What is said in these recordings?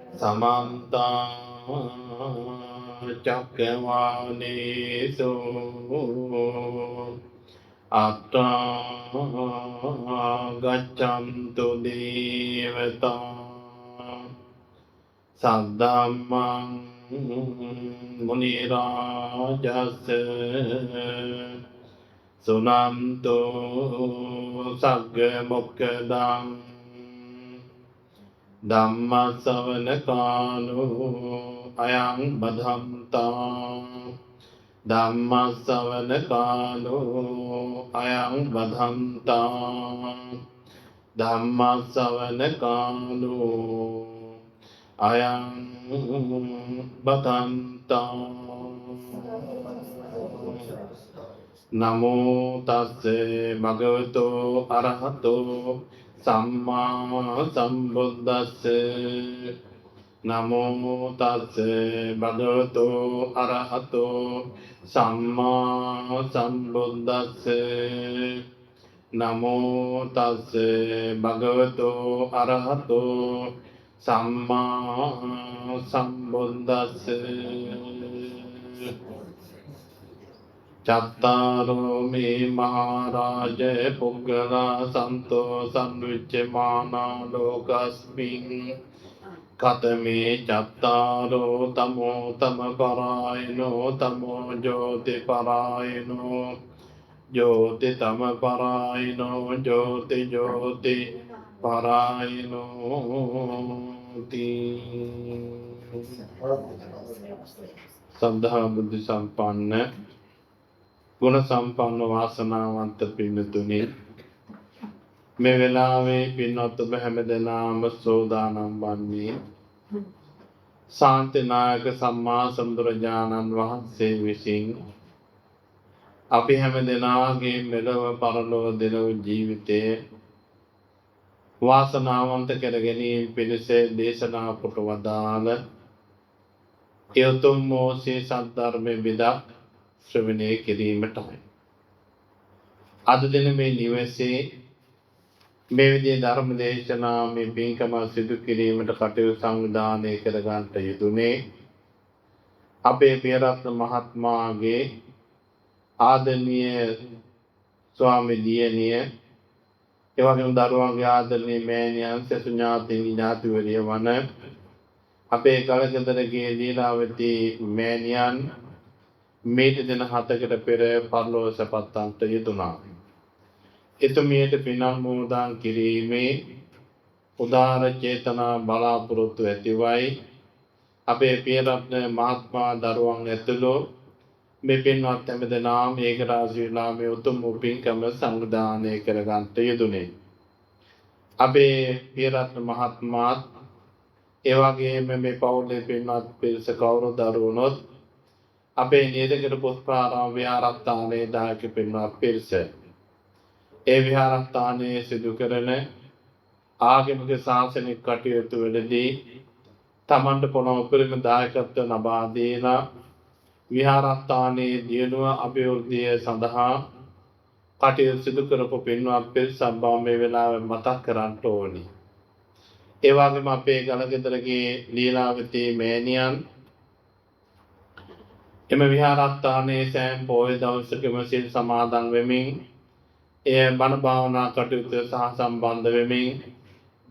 Samanta Chakravalesu Atta Gachantu Devata Saddhammang Munirajase Sunanto Sagga Mokkadang Dhamma Savana Kalo Ayang Badhamta Dhamma Savana Kalo Ayang Badhamta Dhamma Savana Kalo Ayang Badhamta Namo Tasse Bhagavato Arahato Samma Sambuddhasse Namo Tasse Bhagavato Arahato Samma Sambuddhasse Namo Tasse Bhagavato Arahato Samma Sambuddhasse Chattaro me Maharaja Puggala Santo Sanvichemana Lokasmin Katame Chattaro Tamo Tamaparayano Tamo Jyoti Parayano Jyoti Tamaparayano Jyoti Jyoti Parayano Ti Saddha Buddhi Sampanna ගුණ සම්පන්න වාසනාවන්ත පින්නතුනි මේ වෙලාවේ පින්වත් ඔබ හැමදෙනාම සෝදානම් වන්නේ ශාන්තිනායක සම්මා සම්බුදුරජාණන් වහන්සේ විසින් අපි හැමදෙනාගේ මෙලොව පරලොව දෙලොව ජීවිතයේ වාසනාවන්ත කර ගැනීම පිණිස දේශනා කොට වදාළ ඒ උතුම් වූ ශ්‍රී සද්ධර්මයේ බෙදා ශ්‍රවණය කිරීමටයි. අද දින මේ නිවසේ මේ විදිහේ ධර්ම දේශනා මේ පින්කම සිදු කිරීමට කටයුතු සංවිධානය කර ගන්නට යෙදුනේ අපේ පියරත්න මහත්මයාගේ ආදරණීය ස්වාමී දියණිය එවැගේම දරුවන්ගේ ආදරණීය මෑණියන් සෙසු ඥාතිවරිය වන අපේ කලකදරගේ ලීලාවතී මෑණියන් මේට දින 7කට පෙර පරලෝක සපත්තන්ට යෙදුණා. එතුමියට පිනම්මෝදාන් කිරීමේ උදාර චේතනා බලාපොරොත්තු ඇතිවයි අපේ පියරත්න මහත්මයා දරුවන් ඇතුළු මේ පින්වත් හැමදෙනාම ඒකරාශී වෙලා මේ උතුම් පින්කම සංවිධානය කර ගන්නට යෙදුනේ. අපේ පියරත්න මහත්මයාත් ඒ වගේම මේ පවුලේ පින්වත් පිරිස කවුරු දරුවනොත් අපේ නියදකඩ පුෂ්පාරාම විහාරස්ථානයේ දායක පින්වත් පිරිස ඒ විහාරස්ථානයේ සිදු කරන ආගමික ශාසනික කටයුතු වලදී තමන්ට පුළුවන් උපරිම දායකත්ව ලබා දෙන විහාරස්ථානයේ දියුණුව අභිවෘද්ධිය සඳහා කටයුතු සිදු කරපු පින්වත් පිරිස බව මේ වෙලාවේ මතක් කරන්න ඕනි. ඒ වගේම අපේ ගලගෙදරගේ ලීලාවතී මෑණියන් එම විහාරස්ථානයේ සෑම පොය දවසකම සිල් සමාදන් වෙමින් එය බණ භාවනා කටයුතු සහ සම්බන්ධ වෙමින්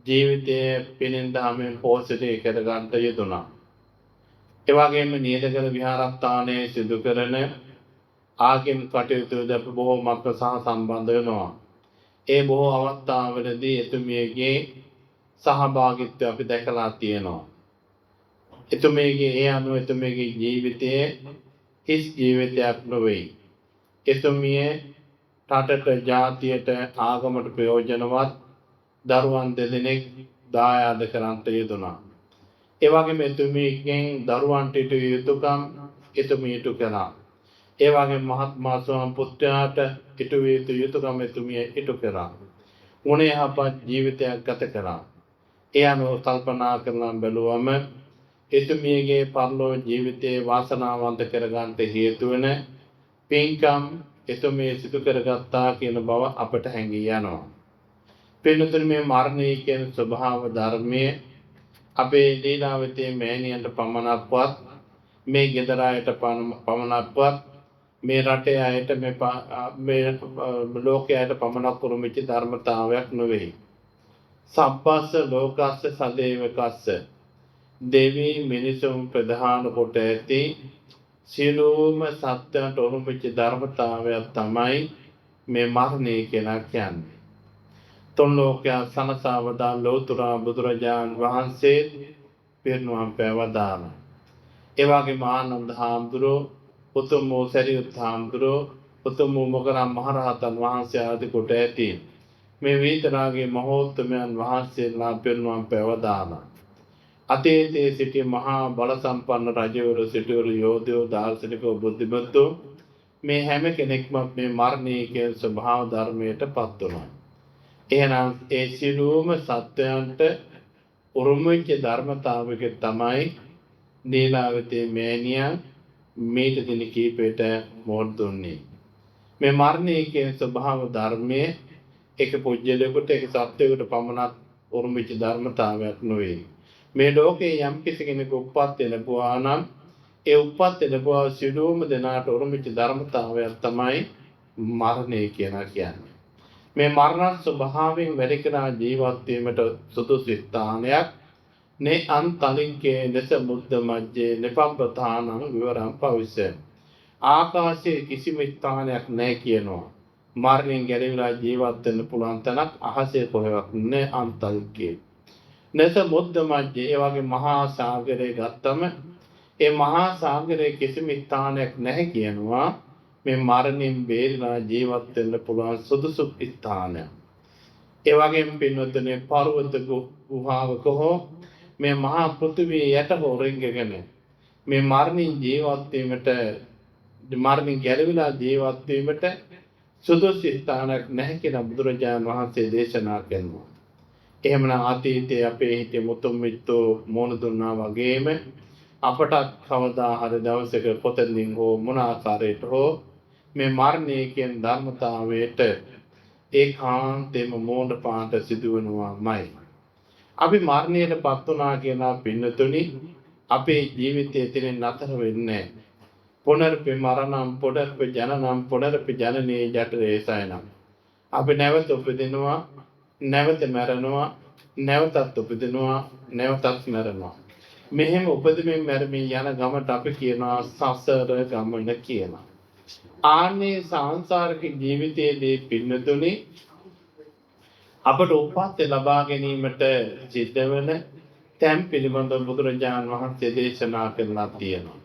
ජීවිතයේ පිනින් දහමින් පෝෂණය කර ගන්නට යෙදුණා. ඒ වගේම නියදකල විහාරස්ථානයේ සිදු කරන ආගමික කටයුතු ද බොහෝමත්ම සහ සම්බන්ධ වෙනවා. ඒ බොහෝ අවස්ථාවලදී එතුමියගේ සහභාගීත්වය අපි දැකලා තියෙනවා. එතුමියගේ ඒ අනුව එතුමියගේ ජීවිතයේ හිස් ජීවිතයක් නොවේ. එතුමිය රටට ජාතියට ආගමට ප්‍රයෝජනවත් දරුවන් දෙදෙනෙක් දායාද කරන්නට යෙදුණා. ඒ වගේම එතුමියගෙන් දරුවන්ට ඉටු යුතුකම් එතුමිය ඉටු කළා. ඒ වගේම මහත්මා ස්වාමි පුත්‍රයාට ඉටු යුතු යුතුකම් එතුමිය ඉටු කළා. ගුණ යහපත් ජීවිතයක් ගත කළා. ඒ අනුව කල්පනා කරලා බැලුවම එතුමියගේ පරලෝක ජීවිතයේ වාසනාවන්ත කරගන්නට හේතු වෙන පින්කම් එතුමිය සිදු කරගත්තා කියන බව අපට හැඟී යනවා. පින්නතුනි මේ මරණය කියන ස්වභාව ධර්මයේ අපේ ලීලාවතී මෑණියන්ට පමණක්වත් මේ ගෙදර අයට පමණක්වත් මේ රටේ අයට මේ ලෝකයේ අයට පමණක් උරුමිච්ච ධර්මතාවයක් නෙවෙයි. සබ්බස්ස ලෝකස්ස සදේවකස්ස දෙවි මිනිසුන් ප්‍රධාන කොට ඇති සියලුම සත්‍යයන්ට උරුමිච්ච ධර්මතාවයක් තමයි මේ මරණය කියලා කියන්නේ. තුන් ලෝකයන් සනසා වදා ලෞතර බුදුරජාණන් වහන්සේ පිරිනුවම් පෑවදාලා. ඒ වගේම ආනන්ද හාමුදුරුවෝ, උතුම් වූ සරියුත් හාමුදුරුවෝ, උතුම් වූ මොග්ගලන් මහරහතන් වහන්සේ ආදී කොට ඇති මේ විතරාගේ මහෝත්තමයන් වහන්සේලා පිරිනුවම් පෑවදාලා. අතීතයේ සිටි මහා බල සම්පන්න රජවරු, සිටවරු, යෝධයෝ, දාර්ශනිකයෝ, බුද්ධිමත්තු මේ හැම කෙනෙක්ම මේ මරණය කියන ස්වභාව ධර්මයට පත් වුණා. එහෙනම් ඒ සියලුම සත්‍යයන්ට උරුම වෙච්ච ධර්මතාවයක තමයි ලීලාවතී මෑණියන් මේට දින කීපයට මොහොත දුන්නේ. මේ මරණය කියන ස්වභාව ධර්මයේ එක පුජ්‍යලයකට එක සත්‍යයකට පමණක් උරුම වෙච්ච ධර්මතාවයක් නෙවෙයි. මේ ලෝකේ යම් කිසි කෙනෙකු උප්පත්ති ලැබුවා නම් ඒ උප්පත්ති ලැබුවා සියලුම දෙනාට උරුම වෙච්ච ධර්මතාවයක් තමයි මරණය කියලා කියන්නේ. මේ මරණ ස්වභාවයෙන් වැඩි කරා ජීවත් වීමට සුදුසු ස්ථානයක් නේ අන්තලින්කේ දස බුද්ධ මජ්ජේ නිපබ්බතානං විවරම් පවිස්ස. ආකාශයේ කිසිම ස්ථානයක් නැහැ කියනවා. මරණයෙන් ගැලවිලා ජීවත් වෙන්න පුළුවන් තැනක් අහසේ කොහෙවත් නැහැ අන්තලින්කේ. නස බුද්ධ මජ්ජේ ඒ වගේ මහා සාගරය ගත්තම ඒ මහා සාගරයේ කිසිම ස්ථානයක් නැහැ කියනවා. මේ මරණයෙන් බේරිලා ජීවත් වෙන්න පුළුවන් සුදුසු ස්ථානයක්. ඒ වගේම පින්වත්නි පර්වත ගුහාවක හෝ මේ මහා පෘථිවිය යට හෝ රිංගගෙන මේ මරණයෙන් ජීවත් වීමට මරණයෙන් ගැලවිලා ජීවත් වීමට සුදුසු ස්ථානයක් නැහැ කියලා බුදුරජාණන් වහන්සේ දේශනා කරනවා. එහෙමනම් අතීතයේ අපේ හිතේ මුතුන් මිත්තෝ මොන දුන්නා වගේම අපටත් කවදා හරි දවසක පොතෙන් හෝ මොන ආකාරයට හෝ මේ මරණය කියන ධර්මතාවයට ඒකාන්තයෙන්ම මෝඩ පාට සිදු වෙනවාමයි. අපි මරණයටපත් වුණා කියලා පින්නතුනි අපේ ජීවිතයේ තියෙන නතර වෙන්නේ පුනර්පි මරණම් පුනර්පි ජනනම් පුනර්පි ජනනී ජටරේසයනම්. අපි නැවත උපදිනවා, නැවත මැරෙනවා, නැවතත් උපදිනවා, නැවතත් මැරෙනවා. මෙහෙම උපදමින් මැරෙමින් යන ගමට අපි කියනවා සසර ගමන කියලා. ආන්නේ සංසාරික ජීවිතයේදී පින්නතුනි අපට උපත් ලබා ගැනීමට සිද්ධ වෙන තැන් පිළිබඳව බුදුරජාණන් වහන්සේ දේශනා කරලා තියෙනවා.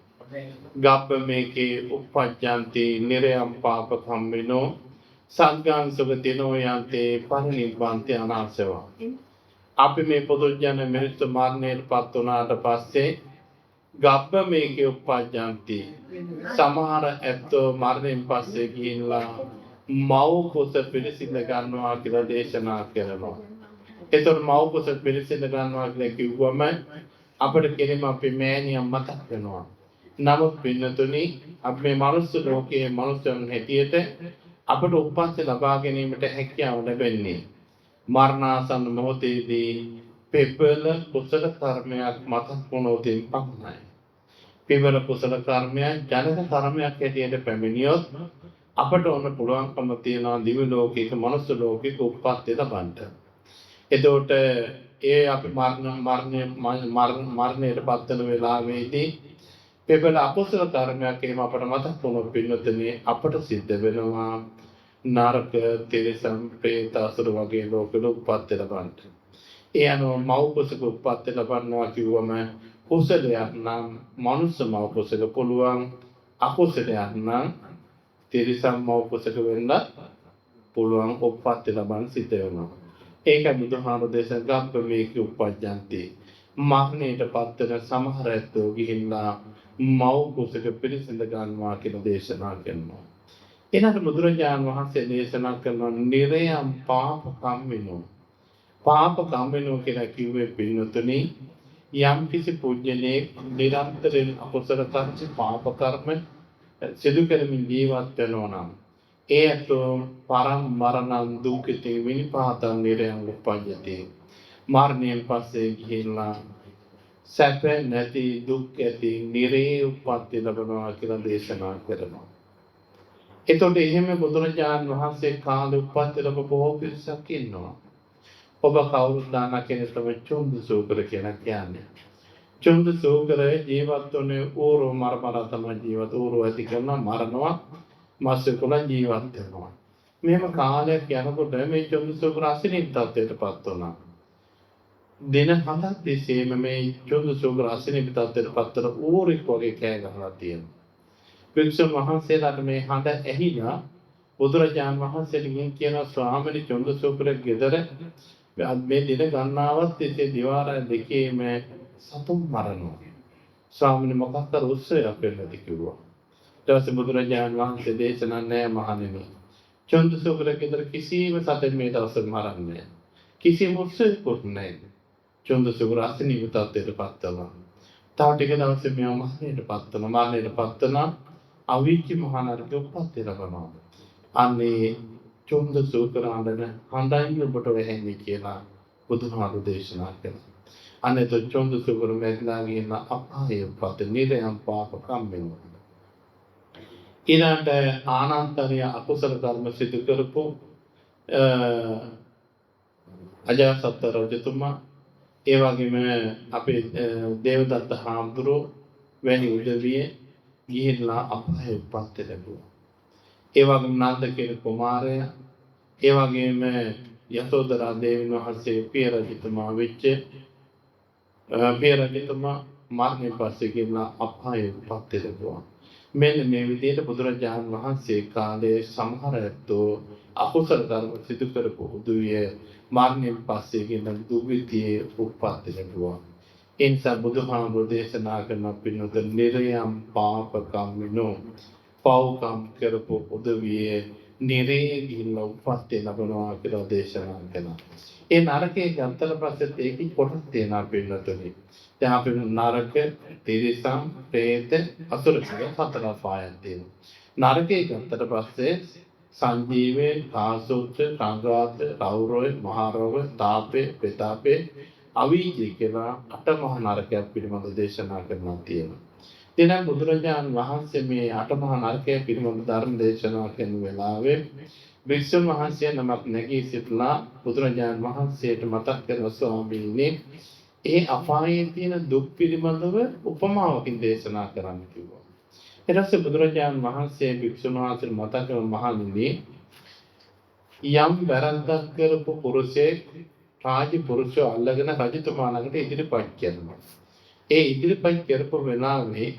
ගබ්බ මේකේ උපජ්ජන්ති නිරයම් පාපකම්මිනෝ සංඝං සුගතිනෝ යන්තේ පරිනිබ්බන්ති අනාසවා. අපි මේ පොදුජන මිනිස්සු මරණයටපත් වුණාට පස්සේ ගබ්බ මේකේ උපජ්ජන්ති සමහර ඇත්තෝ මරණයෙන් පස්සේ ගිහිල්ලා මව් කුස පිළිසිඳ ගන්නවා කියලා දේශනා කරනවා. ඒතර මව් කුස පිළිසිඳ ගන්නවා කියලා කිව්වම අපිට කෙනෙම අපේ මෑණියන් මතක් වෙනවා. නමුත් පින්නතුනි අපි මේ මනුස්ස ලෝකයේ මනුස්සයන් හැටියට අපට උපස්ථ ලබා ගැනීමට හැකියාව ලැබෙන්නේ මරණාසන්න මොහොතේදී පෙබල කුසල කර්මයක් මතක් වුණොතින් පමණයි. පෙබල කුසල කර්මයක් ජනක කර්මයක් හැටියට පැමිණියොත් අපට ඕන පුළුවන්කම තියනවා දිව්‍ය ලෝකයක මනුස්ස ලෝකයක උප්පත්ති ලබන්න. එතකොට ඒ අපි මරණයට පත් වෙන වෙලාවේදී පෙබල අකුසල කර්මයක් එහෙම අපට මතක් වුණොත් පින්නතනේ අපට සිද්ධ වෙනවා නරක තිරිසන් ප්‍රේත අසුර වගේ ලෝකවල උප්පත්ති ලබන්න. ඒ අනුව මව් කුසක උප්පත්ති ලබනවා කිව්වම කුසලයක් නම් මනුස්ස මව් කුසක පුළුවන්, අකුසලයක් නම් තිරිසන් මව් කුසක වෙන්න පුළුවන් උප්පත්ති ලබන්න සිද්ධ වෙනවා. ඒකයි බුදුහාමුදුරුවෝ දේශනා ගබ්බ මේකේ උපජ්ජන්ති. මරණයට පත් වෙන සමහර ඇත්තෝ ගිහිල්ලා මව් කුසක පිළිසිඳ ගන්නවා කියලා දේශනා කරනවා. එනකට බුදුරජාණන් වහන්සේ දේශනා කරන නිරයම් පාප කම්මිනෝ. පාප කම්මිනෝ කියලා කිව්වේ පින්නතුනි යම් කිසි පුජ්‍යලේ නිරන්තරයෙන් අකුසල කර්ම පාප කර්ම සිදු කරමින් ජීවත් වෙනවා නම් ඒත් පරම් මරණං දුක්ඛිතේ විනිපාතං නිරයම් උපජ්ජති. මරණයෙන් පස්සේ ගිහිල්ලා සැප නැති දුක් ඇති නිරේ උප්පත්ති ලැබනවා කියලා දේශනා කරනවා. එතකොට එහෙම බුදුරජාණන් වහන්සේ කාලේ උප්පත්ති ලැබ බොහෝ පිරිසක් ඉන්නවා. ඔබ කවුරුද දන්නා කෙනෙක් තමයි චුන්දසූකර කියලා කියන්නේ. චුන්දසූකර ජීවත් වුණේ ඌරු මර තමයි ජීවත්. ඌරු ඇති කරනවා මරනවා මස්සකුල ජීවත් වෙනවා. මෙහෙම කාලයක් යනකොට මේ චුන්දසූකර අසිනිත් තත්ත්වයටපත් වුණා. දින 7ක් තිස්සේම මේ චුන්දසූකර අසිනිත් තත්ත්වයටපත් වුණ ඌරෙක් වගේ කෑ ගහලා තියෙනවා. භික්ෂුන් වහන්සේලාට මේ හඬ ඇහිලා බුදුරජාණන් වහන්සේට කියනවා ස්වාමීනි චුන්දසූකර ගෙදර මේ දින ගණනාවක් තිස්සේ දිවාරය දෙකේම සතුන් මරනවා. ස්වාමීනි මොකක්ද රුස්සයක් වෙන්නද කිව්වා. ඊට පස්සේ බුදුරජාණන් වහන්සේ දේශනා නෑ මහණෙනි. චුන්දසූකර ගෙදර කිසිම සතෙක් මේ දවස්වල මරන්නේ නෑ. කිසිම රුස්සයකුත් නෑ. චුන්දසූකර අසනීප තත්ත්වයටපත් වුණා. තව ටික දවසෙ මෙයා මරණයටපත් වෙනවා. අවිච්චි මහානරක උප්පත්ති ලැබනවා. අනේ චුන්දසූකර හඬයි ඔබට වෙහෙන්නේ කියලා බුදුහාමුදුරු දේශනා කළා. අනේ චුන්දසූකර මෙත්ලා කියන අපායේ උපත නිරයම් පාප කම්මෙනවා. ඊළඟට ආනන්තරිය අකුසල කර්ම සිදු කරපු අජාසත් රජතුමා ඒ වගේම අපේ දේවදත්ත හාමුදුරුවෝ වැනි උදවිය ගිහිල්ලා අපායේ උපත ලැබුවා. ඒ වගේම නන්ද කියන කුමාරයා ඒ වගේම යසෝදරා දේවීන් වහන්සේ පිය රජතුමා වෙච්ච පිය රජතුමා මරණය පස්සේ ගිහිල්ලා අපායේ උපත ලැබුවා. මෙන්න මේ විදිහට බුදුරජාණන් වහන්සේ කාලේ සමහර ඇත්තෝ අකුසල කර්ම සිදු කරපු උදුවිය මරණයෙන් පස්සේ ගිහින් දුගතියේ උපත් ලැබුවා. ඒ නිසා බුදුහාමුදුරේ දේශනා කරන පින්නත නිරයම් පාපකම් විනෝ පව්කම් කරපු උදවිය නිරේ ගිහින් උපත් ලැබනවා කියලා දේශනා කරනවා. ඒ නරකයේ ගත්තට පස්සේ ඒකේ කොටස් තියෙනවා පින්නතනේ. දැන් අපි නරක, තිරිසන්, പ്രേත, අසුර කියලා 4 පායක් තියෙනවා. නරකයේ ගත්තට පස්සේ සංජීවේ, කාසොච්ච, සංඝාත, රෞරව, මහරව, තාපේ, පෙතාපේ, අවීජී කියලා 8 මහා නරකයක් පිළිබඳ දේශනා කරනවා තියෙනවා. එනම් බුදුරජාණන් වහන්සේ මේ 8 මහා නරකය පිළිබඳ ධර්ම දේශනා කරන වෙලාවේ භික්ෂුන් වහන්සේ නමක් නැගී සිටලා බුදුරජාණන් වහන්සේට මතක් කරන ස්වාමීනි ඒ අපායේ තියෙන දුක් පිළිබඳව උපමාවකින් දේශනා කරන්න කිව්වා. ඊට පස්සේ බුදුරජාණන් වහන්සේ භික්ෂුන් වහන්සේට මතක් කරන මහණෙනි යම් වැරද්දක් කරපු පුරුෂයෙක් රාජ පුරුෂය අල්ලගෙන රජතුමා ළඟට ඉදිරිපත් කරනවා. ඒ ඉදිරිපත් කරපු වෙලාවේ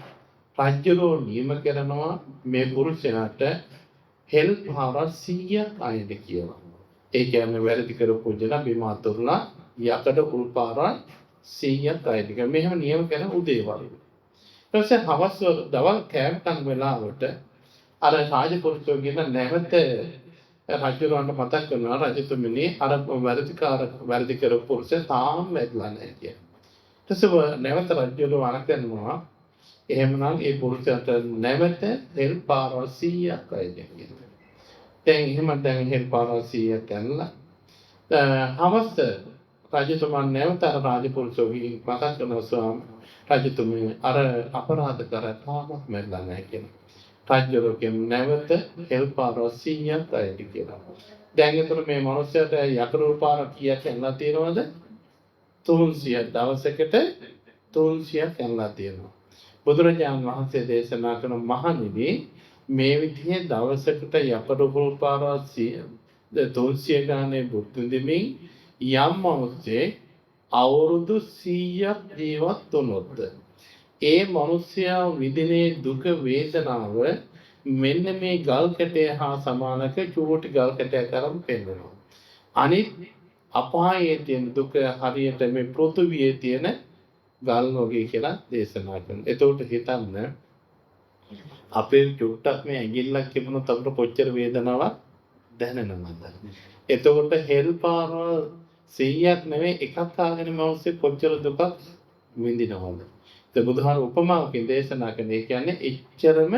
රජුරෝ නියම කරනවා මේ පුරුෂයාට හෙල් පාර 100ක් අයද කියලා. ඒ කියන්නේ වැරදි කරපු ජන බිම අතුරුලා යකඩ උල් පාර 100ක් අයද කියලා. මෙහෙම නියම කරන උදේවරු. ඊට පස්සේ හවස් දවල් කෑම කන වෙලාවට අර රාජපුරුෂයෝ කියන නැවත රජුරවන්ට මතක් කරනවා රජතුමනි අර වැරදි කරපු පුරුෂයා තාම වැටලා නැහැ කියලා. නැවත රජුව අනකනවා එහෙමනම් ඒ පුරුෂයාට නැවත හෙල් පාරවල් 100ක් අයද කියලා. දැන් හෙල් පාරවල් 100ක් කරලා හවස රජතුමා නැවත අර රාජපුරුෂෝගේ මතක් කරනවා ස්වාමී රජතුමනි අර අපරාධ කර තාමත් මැරලා නැහැ කියලා. රජුගේ නැවත හෙල් පාරවල් 100ක් අයද කියලා. දැන් ඒතර මේ මිනිස්යාට යකඩ පාර කීයක් යනවා තියෙනවද? 300 දවසකට 300ක් යනවා තියෙනවා. බුදුරජාණන් වහන්සේ දේශනා කරන මහණෙනි මේ විදිහේ දවසකට යකඩ පාරවල් 300 ගානේ බුද්ධ දෙමින් යම් මොහොතේ අවුරුදු 100ක් ජීවත් වුණොත් ඒ මිනිස්යා විඳිනේ දුක වේදනාව මෙන්න මේ ගල් කැටය හා සමානක චූටි ගල් කැටයක් කරන් පෙන්නනවා. අනිත් අපායේ තියෙන දුක හරියට මේ පෘථුවියේ තියෙන ගල් වගේ කියලා දේශනා කරනවා. එතකොට හිතන්න අපේ චුට්ටක් මේ ඇඟිල්ලක් තිබුණොත් අපිට කොච්චර වේදනාවක් දැනෙනවද? එතකොට හෙල් පාරවල් 100ක් නෙවෙයි එකක් ආගෙන මවසේ කොච්චර දුකක් විඳිනවද? ඒ බුදුහාර උපමාවකින් දේශනා කරන ඒ කියන්නේ එච්චරම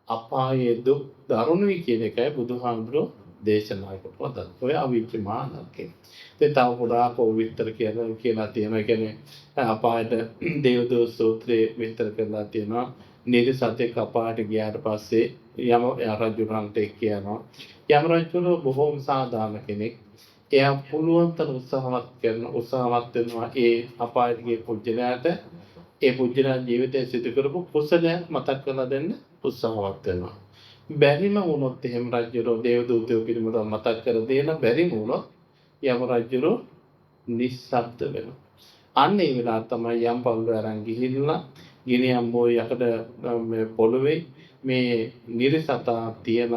අපායේ දුක් දරුණුයි කියන එකයි බුදුහාමුදුරුවෝ දේශනායක පොත. ඔය අවිච්ච මානකේ. ඒ තව ගොඩාක් ඔය විස්තර කියලා තියෙනවා. ඒ කියන්නේ අපායට දේවදූත සූත්‍රයේ විස්තර කරලා තියෙනවා. නිරිසතෙක් අපායට ගියාට පස්සේ යම රජුරන්ට කියනවා. යම රජුරු බොහෝම සාධාරණ කෙනෙක්. එයා පුළුවන් තරම් උත්සාහවත් වෙනවා ඒ අපායට ගිය පුජ්‍යලයාට ඒ පුජ්‍යලයා ජීවිතයේ සිදු කරපු කුසලයක් මතක් කරලා දෙන්න උත්සාහවත් වෙනවා. බැරිම වුණොත් එහෙම රජුරෝ දේවදූතයෝ පිළිබඳව මතක් කර දෙන බැරිම වුණොත් යම රජුරෝ නිස්සබ්ද වෙනවා. අන්න ඒ වෙලාව තමයි යම් පවුල අරන් ගිහිල්ලා ගිනි අම්බෝ යකඩ මේ පොළවේ මේ නිරිසතා තියන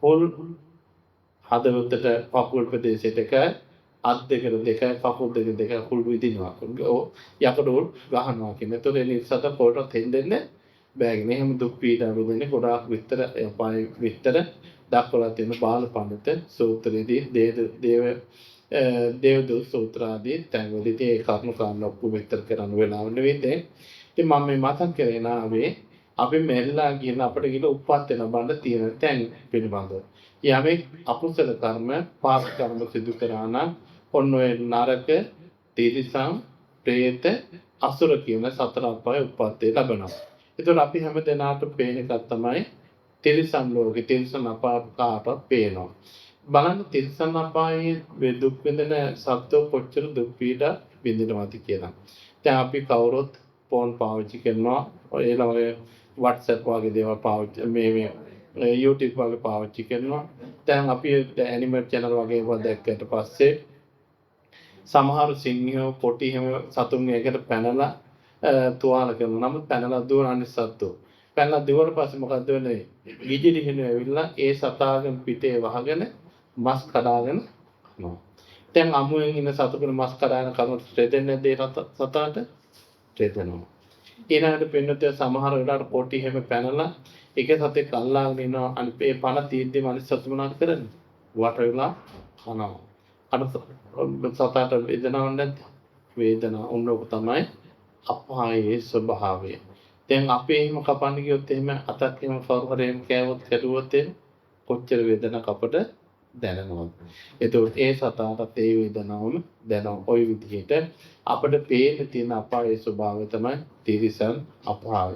හොල් හදවතට පපුල් ප්‍රදේශයට එක අත් දෙකට දෙක කකුල් දෙක කුල් විදිනවා. යකඩ උල් ගහනවා කියන. ඒතකොට ඒ නිරිසතා පොළට තෙන්දෙන්නේ බෑගෙන. එහෙම දුක් පීඩා විඳින්නේ ගොඩාක් විස්තර දක්වලා තියෙන බාලපඬිත සූත්‍රයේදී දේවදූත සූත්‍රාදී තැන්වලදී ඒ කරුණු කාරණා ඔක්කොම විස්තර කරන්න වෙලාව නෙවෙයි දැන්. ඉතින් මම මේ මතක් කරේ නාවේ අපි මෙල්ලා කියන අපිට ගිල උප්පත් වෙන බඳ තියෙන තැන් පිළිබඳව. යමෙක් අකුසල කර්ම පාප කර්ම සිදු කරා නම් ඔන්න ඔය නරක, තිරිසන්, പ്രേත, අසුර කියන සතර අපාය උප්පත්තේ ලැබෙනවා. ඒතකොට අපි හැම දෙනාට පේන එකක් තමයි තිරිසන් ලෝකේ තිරිසන් අපාය කාටවත් පේනවා. බලන්න තිරිසන් අපායේ දුක් විඳින සත්ත්ව කොච්චර දුක් පීඩා විඳිනවද කියලා. දැන් අපි කවුරුත් ෆෝන් පාවිච්චි කරනවා. ඔය ළමයි WhatsApp වගේ දේවල් පාවිච්චි මේ YouTube වගේ පාවිච්චි කරනවා. දැන් අපි ඇනිමල් channel වගේ ඒවා දැක්කට පස්සේ සමහර සිංහයෝ පොටි හැම සතුන් එකට පැනලා තුවාල කරනවා. නමුත් පැනලා දුවනන්නේ සත්තු. පැනලා දුවන පස්සේ මොකද වෙන්නේ? ගිජිලි හින ඇවිල්ලා ඒ සතාගෙන් පිටේ වහගෙන මස් කඩාගෙන යනවා. දැන් අමුයෙන් ඉන්න සතුන් මස් කඩාගෙන කන රෙදෙන්නේ දේ සතාට රෙදෙනවා. ඊළඟට පින්නතේ සමහර වෙලාවට පොටි හැම පැනලා එක සතෙක් අල්ලාගෙන ඉනවා. අනිත් ඒ පණ තීද්දි මිනිස් සතු මොනවද කරන්නේ? වට වෙලා කනවා. අර සතාට වේදනාවක් නැද්ද? වේදනාව උන්නක තමයි අපායේ ස්වභාවය. දැන් අපේ එහෙම කපන්න ගියොත් එහෙම අතක් එහෙම කවුරු හරි එහෙම කෑවොත් කැඩුවොත් කොච්චර වේදනාවක් අපට දැනෙනවද? ඒතකොට ඒ සතාටත් ඒ වේදනාවම දැනෙන ওই විදිහට අපිට පේන තියෙන අපායේ ස්වභාවය තමයි තිරිසන් අපාය.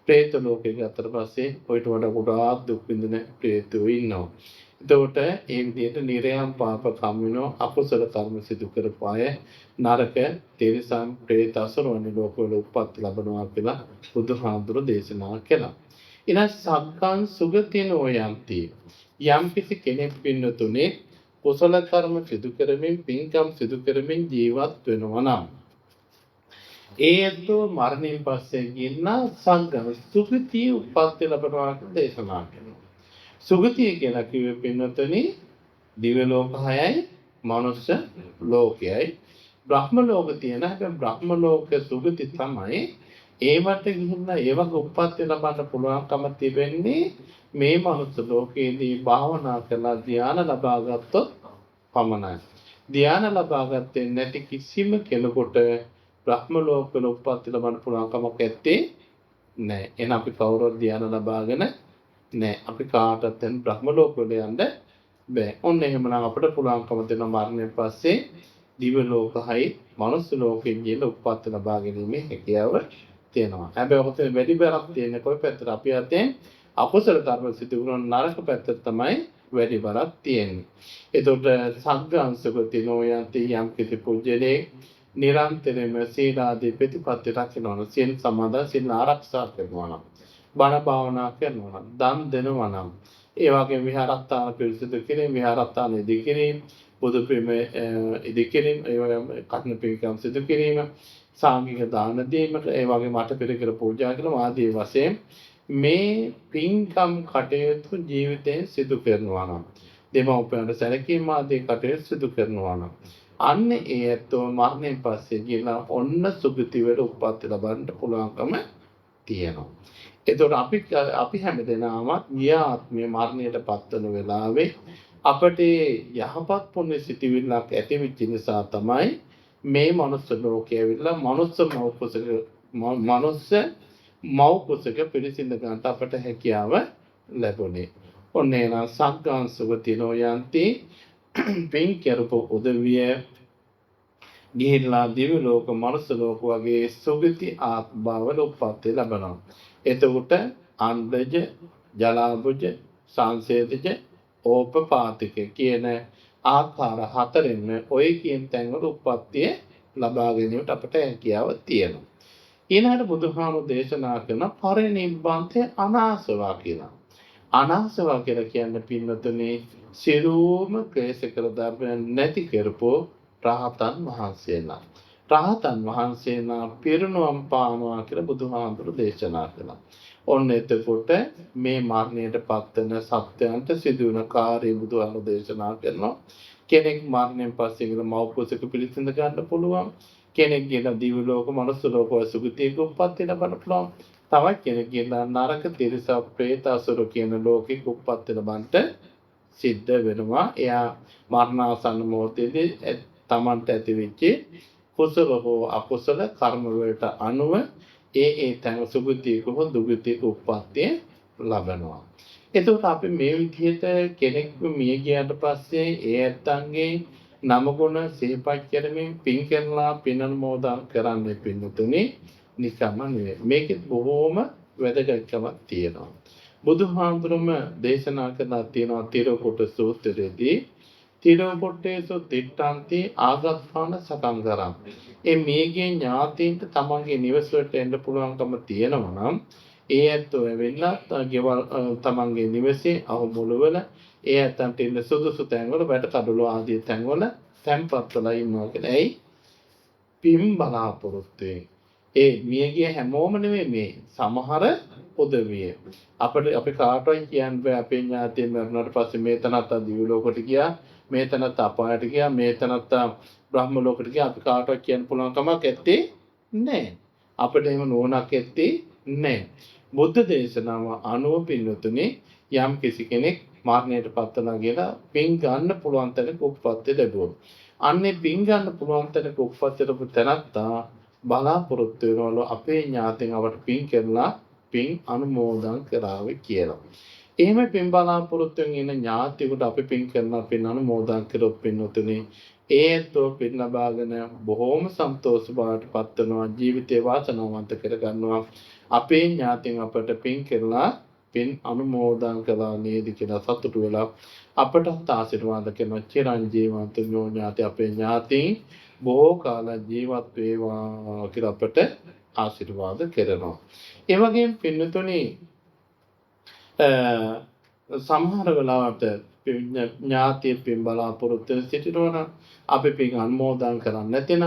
പ്രേත ලෝකේ ගත්තට පස්සේ ඔයිට වඩා ගොඩාක් දුක් විඳින പ്രേතයෝ ඉන්නවා. එතකොට ඒ විදිහට නිරයම් පාප කම්මිනෝ අකුසල කර්ම සිදු කරපාය නරක තිරිසන් പ്രേත අසුරවන ලෝකවල උප්පත් ලැබනවා කියලා බුදුහාමුදුරු දේශනා කළා. ඊළඟ සග්ගං සුගතිනෝ යන්ති. යම් කිසි කෙනෙක් පින්නතුනේ කුසල කර්ම සිදු කරමින් පින්කම් සිදු කරමින් ජීවත් වෙනවා නම් ඒත් මරණයෙන් පස්සේ ගින්න සංගම සුගතිය උප්පත් ලැබනවා කියලා දේශනා කරනවා. සුගතිය කියලා කිව්වේ පින්නතුනි දිව්‍ය ලෝක 6යි මනුෂ්‍ය ලෝකයයි බ්‍රහ්ම ලෝක තියෙන හැබැයි බ්‍රහ්ම ලෝක සුගති තමයි ඒවට ගිහිල්ලා ඒවක උප්පත්ති ලබන්න පුළුවන්කම තිබෙන්නේ මේ මනුෂ්‍ය ලෝකයේදී භාවනා කරලා ධ්‍යාන ලබා ගත්තොත් පමණයි. ධ්‍යාන ලබා ගත්තේ නැති කිසිම කෙනෙකුට බ්‍රහ්ම ලෝකවල උප්පත්ති ලබන්න පුළුවන් කමක් නැත්තේ නෑ. එහෙනම් අපි කවුරුත් ධ්‍යාන ලබාගෙන නෑ. අපි කාටවත් දැන් බ්‍රහ්ම ලෝකවල යන්න බෑ. ඔන්න එහෙමනම් අපිට පුළුවන්කම දෙන මරණයෙන් පස්සේ දිව්‍ය ලෝකයි මනුස්ස ලෝකෙන් ගිහලා උප්පත්ති ලබා ගැනීමේ හැකියාව තියෙනවා. හැබැයි ඔතන වැඩි බරක් තියෙන්නේ කොයි පැත්තට? අපි අතෙන් අකුසල කර්ම සිදු කරන නරක පැත්තට තමයි වැඩි බරක් තියෙන්නේ. ඒතකොට සංඝාංශක තිනෝයන්ති යම් කිසි පුජ්‍යලේ නිරන්තරයෙන්ම සීලාදී ප්‍රතිපත්ති රකින්න සීල් සමාදන් සීල් ආරක්ෂා කරනවා නම් බණ භාවනා කරනවා නම් දන් දෙනවා නම් ඒ වගේ විහාරස්ථාන පිරිසිදු කිරීම විහාරස්ථාන ඉදි කිරීම බුදු පිළිම ඉදි කිරීම ඒ වගේම කඨින පින්කම් සිදු කිරීම සාංගික දාන දීම ඒ වගේ මට පෙරකර පූජා කරන ආදී වශයෙන් මේ පින්කම් කටයුතු ජීවිතයෙන් සිදු කරනවා නම් දෙමව්පියන්ට සැලකීම ආදී කටයුතු සිදු කරනවා නම් අන්න ඒ ඇත්තෝ මරණයෙන් පස්සේ ගිහලා ඔන්න සුගති වල උප්පත්ති ලබන්න පුළුවන්කම තියෙනවා. ඒතකොට අපි හැමදෙනාම ගිය ආත්මයේ මරණයට පත්වන වෙලාවේ අපට යහපත් පුණ්‍ය සිතිවිල්ලක් ඇති වෙච්ච නිසා තමයි මේ මනුස්ස ලෝකයේ ඇවිල්ලා මනුස්ස මව් කුසක පිළිසිඳ ගන්නට අපට හැකියාව ලැබුණේ. ඔන්නේ නම් සග්ගං සුගතිනෝ යන්ති පින් කරපු උදවිය ගිහිල්ලා දිව්‍ය ලෝක මනුස්ස ලෝක වගේ සුගති ආත්ම භාවවල උප්පත්ති ලැබෙනවා. එතකොට අණ්ඩජ ජලාභුජ සංසේදජ ඕපපාතික කියන ආකාර හතරෙන්ම ඔය කියන තැන්වල උප්පත්තිය ලබා ගැනීමට අපට හැකියාව තියෙනවා. ඊළඟට බුදුහාමුදුරේ දේශනා කරන පරිනිබ්බාන්තේ අනාසවා කියලා. අනාසවා කියලා කියන්නේ පින්නතුනේ සියලුම ක්ලේශ කර ධර්මයන් නැති කරපෝ රහතන් වහන්සේලා. රහතන් වහන්සේලා පිරිනුවම් පානවා කියලා බුදුහාමුදුරේ දේශනා කළා. ඔන්න එතකොට මේ මරණයට පත්වන සත්‍යයන්ට සිදුවන කාර්ය බුදුහාමුදුරේ දේශනා කරනවා. කෙනෙක් මරණයෙන් පස්සේ ගිල මව්කුසක පිළිසිඳ ගන්න පුළුවන්. කෙනෙක් ගිල දිව්‍ය ලෝක මනුස්ස ලෝක සුගතියක උප්පත්ති ලබන්න පුළුවන්. තවත් කෙනෙක් ගිල නරක තිරිස ප්‍රේත අසුර කියන ලෝකෙක උප්පත්ති ලබන්නට සිද්ධ වෙනවා. එයා මරණාසන්න මොහොතේදී තමන්ට ඇතිවෙච්ච කුසල හෝ අකුසල කර්ම වලට අනුව ඒ තැන සුගතියක හෝ දුගතියක උප්පත්තිය ලබනවා. එතකොට අපි මේ විදිහට කෙනෙක් මිය ගියාට පස්සේ ඒ ඇත්තන්ගේ නම ගුණ සිහිපත් කරමින් පින් කරලා පින් අනුමෝදන් කරන්නේ පින්තුනේ නිකම්ම නෙවෙයි. මේකෙත් බොහෝම වැදගත්කමක් තියෙනවා. බුදුහාමුදුරුම දේශනා කරලා තියෙනවා තිරකොට සූත්‍රයේදී තිරකොට්ටේසු තිට්ඨන්ති ආගත්පාන සකං කරම්. ඒ මියගේ ඥාතීන්ට තමන්ගේ නිවස වලට එන්න පුළුවන්කම තියෙනවා නම් ඒ ඇත්තෝ ඇවිල්ලා ගෙවල් තමන්ගේ නිවසේ අහමුළුවල ඒ ඇත්තන්ට ඉන්න සුදුසු තැන්වල වැඩ කඩළු ආදී තැන්වල තැන්පත් වෙලා ඉන්නවා කියලා. ඇයි? පින් බලාපොරොත්තුෙන්. ඒ මියගිය හැමෝම නෙවෙයි මේ සමහර උදවිය. අපි කාටවත් කියන්න බෑ අපේ ඥාතීන් මරුණාට පස්සේ මේ තනත්තා දිව්‍ය ලෝකෙට ගියා, මේ තනත්තා අපායට ගියා, මේ තනත්තා බ්‍රහ්ම ලෝකෙට ගියා. අපි කාටවත් කියන්න පුළුවන් කමක් ඇත්තේ නැහැ. අපිට එහෙම නෝනක් ඇත්තේ නැහැ. බුද්ධ දේශනාව අනුව පින්නතුනේ යම් කිසි කෙනෙක් මරණයට පත්වනා කියලා පින් ගන්න පුළුවන් තැනක උප්පත්ති ලැබුවා. අන්නේ පින් ගන්න පුළුවන් තැනක උප්පත්ති ලැබු තැනත්තා බලාපොරොත්තු වෙනවලු අපේ ඥාතීන් අපට පින් කරලා පින් අනුමෝදන් කරાવી කියලා. එහෙම පින් බලාපොරොත්තුෙන් ඉන්න ඥාතියෙකුට අපි පින් කරලා පින් අනුමෝදන් කරොත් පින්නතුනේ ඒතෝ පින් ලබාගෙන බොහෝම සන්තෝෂ බවට පත් වෙනවා, ජීවිතේ වාසනාවන්ත කර ගන්නවා. අපේ ඥාතීන් අපට පින් කරලා පින් අනුමෝදන් කළා නේද කියලා සතුටු වෙලා අපට ආශිර්වාද කරන චිරංජීවන්ත ඥාති අපේ ඥාතීන් බොහෝ කාල ජීවත් වේවා කියලා අපට ආශිර්වාද කරනවා. ඒ වගේම පින්නතුනේ සමහර වෙලාවට ඥාතිය පින් බලාපොරොත්තු සිටිනවා අපි පින් අනුමෝදන් කරන්නේ නැතිනම්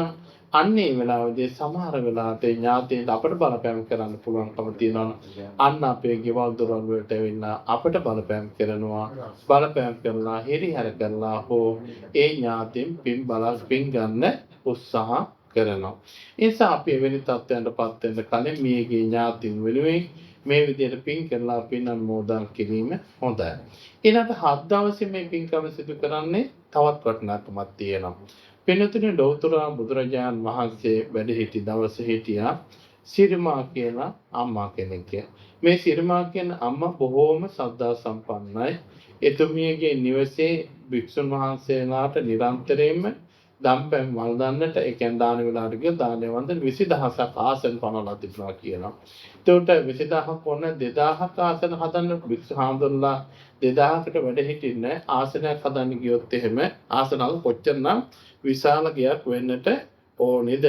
අන්නේ වෙලාවේදී සමහර වෙලාවට ඥාතීන්ට අපට බලපෑම් කරන්න පුළුවන්කම තියෙනවා. අන්න අපේ ගෙවල් දොරවල් වලට ඇවිල්ලා අපට බලපෑම් කරනවා. බලපෑම් කරලා හිරිහැර කරලා හෝ ඒ ඥාතීන් පින් ගන්න උත්සාහ කරනවා. ඒ නිසා අපි එවැනි තත්ත්වයන්ටපත් වෙන්න කලින් මේගේ ඥාතීන් වෙනුවෙන් මේ විදිහට පින් කරලා පින් අනුමෝදන් කිරීම හොඳයි. ඊළඟ 7 දවසේ මේ පින්කම සිදු කරන්නේ තවත් වටිනාකමක් තියෙනවා. පින්නතුනේ ලෞතර බුදුරජාණන් වහන්සේ වැඩ සිටි දවසේ හිටියා සිරිමා කියලා අම්මා කෙනෙක්. මේ සිරිමා කියන අම්මා බොහෝම ශ්‍රද්ධා සම්පන්නයි. එතුමියගේ නිවසේ භික්ෂුන් වහන්සේලාට නිරන්තරයෙන්ම දම්පැන් වළඳන්නට ඒ කියන්නේ දාන වෙලාවට ගිය දානය වන්දන 20000ක් ආසන පනවලා තිබුණා කියනවා. ඒකට 20000ක් වොන්න 2000ක් ආසන හදන්න භික්ෂු හාමුදුරුවෝ 2000කට වැඩ හිටින්නේ ආසනයක් හදන්න ගියොත් එහෙම ආසනවල කොච්චරනම් විශාල ගයක් වෙන්නට ඕනේද?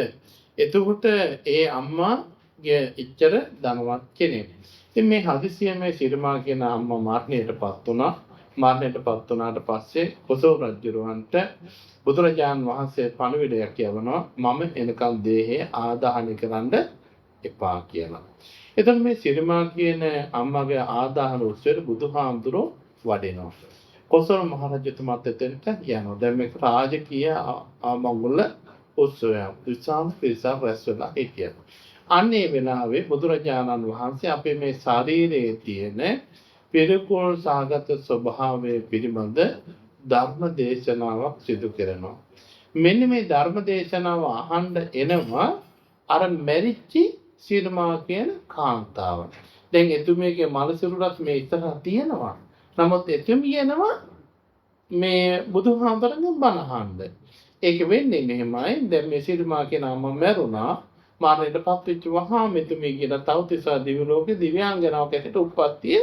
එතකොට ඒ අම්මාගේ ඉච්ඡර ධනවත් කෙනෙක්. ඉතින් මේ හදිසියෙ මේ සිරිමා කියන අම්මා මරණයටපත් වුණා. මරණයටපත් වුණාට පස්සේ කොසල් රජුරවන්ට බුදුරජාණන් වහන්සේ පණිවිඩයක් යවනවා මම එනකල් දේහය ආදාහනය කරන්න එපා කියලා. එතකොට මේ සිරිමා කියන අම්මාගේ ආදාහන උත්සවයට බුදුහාමුදුරෝ වඩිනවා. කොසල් මහරජතුමාත් එතනට යනවා. දැන් මේක රාජකීය ආමංගල උත්සවයක්. විශාල පිරිසක් රැස් වෙලා හිටියා. අන්නේ වෙලාවේ බුදුරජාණන් වහන්සේ අපේ මේ ශරීරයේ තියෙන පිරිකුල් සාගත ස්වභාවයේ පිළිබඳ ධර්ම දේශනාවක් සිදු කරනවා. මෙන්න මේ ධර්ම දේශනාව අහන්න එනවා අර මෙරිච්චි සිරිමා කියන කාන්තාව. දැන් එතුමියගේ මල සිරුරත් මේ ඉස්සරහ තියෙනවා. නමුත් එතුමියනවා මේ බුදුහාමුදුරන්ගේ බණ අහන්න. ඒක වෙන්නේ මෙහෙමයි. දැන් මේ සිරිමා කෙනා මම මැරුණා. මරණයටපත් වෙච්ච වහාම එතුමිය කියන තවතිසා දිව්‍ය ලෝකේ දිව්‍යාංගනාවක් ඇතුළත උප්පත්තිය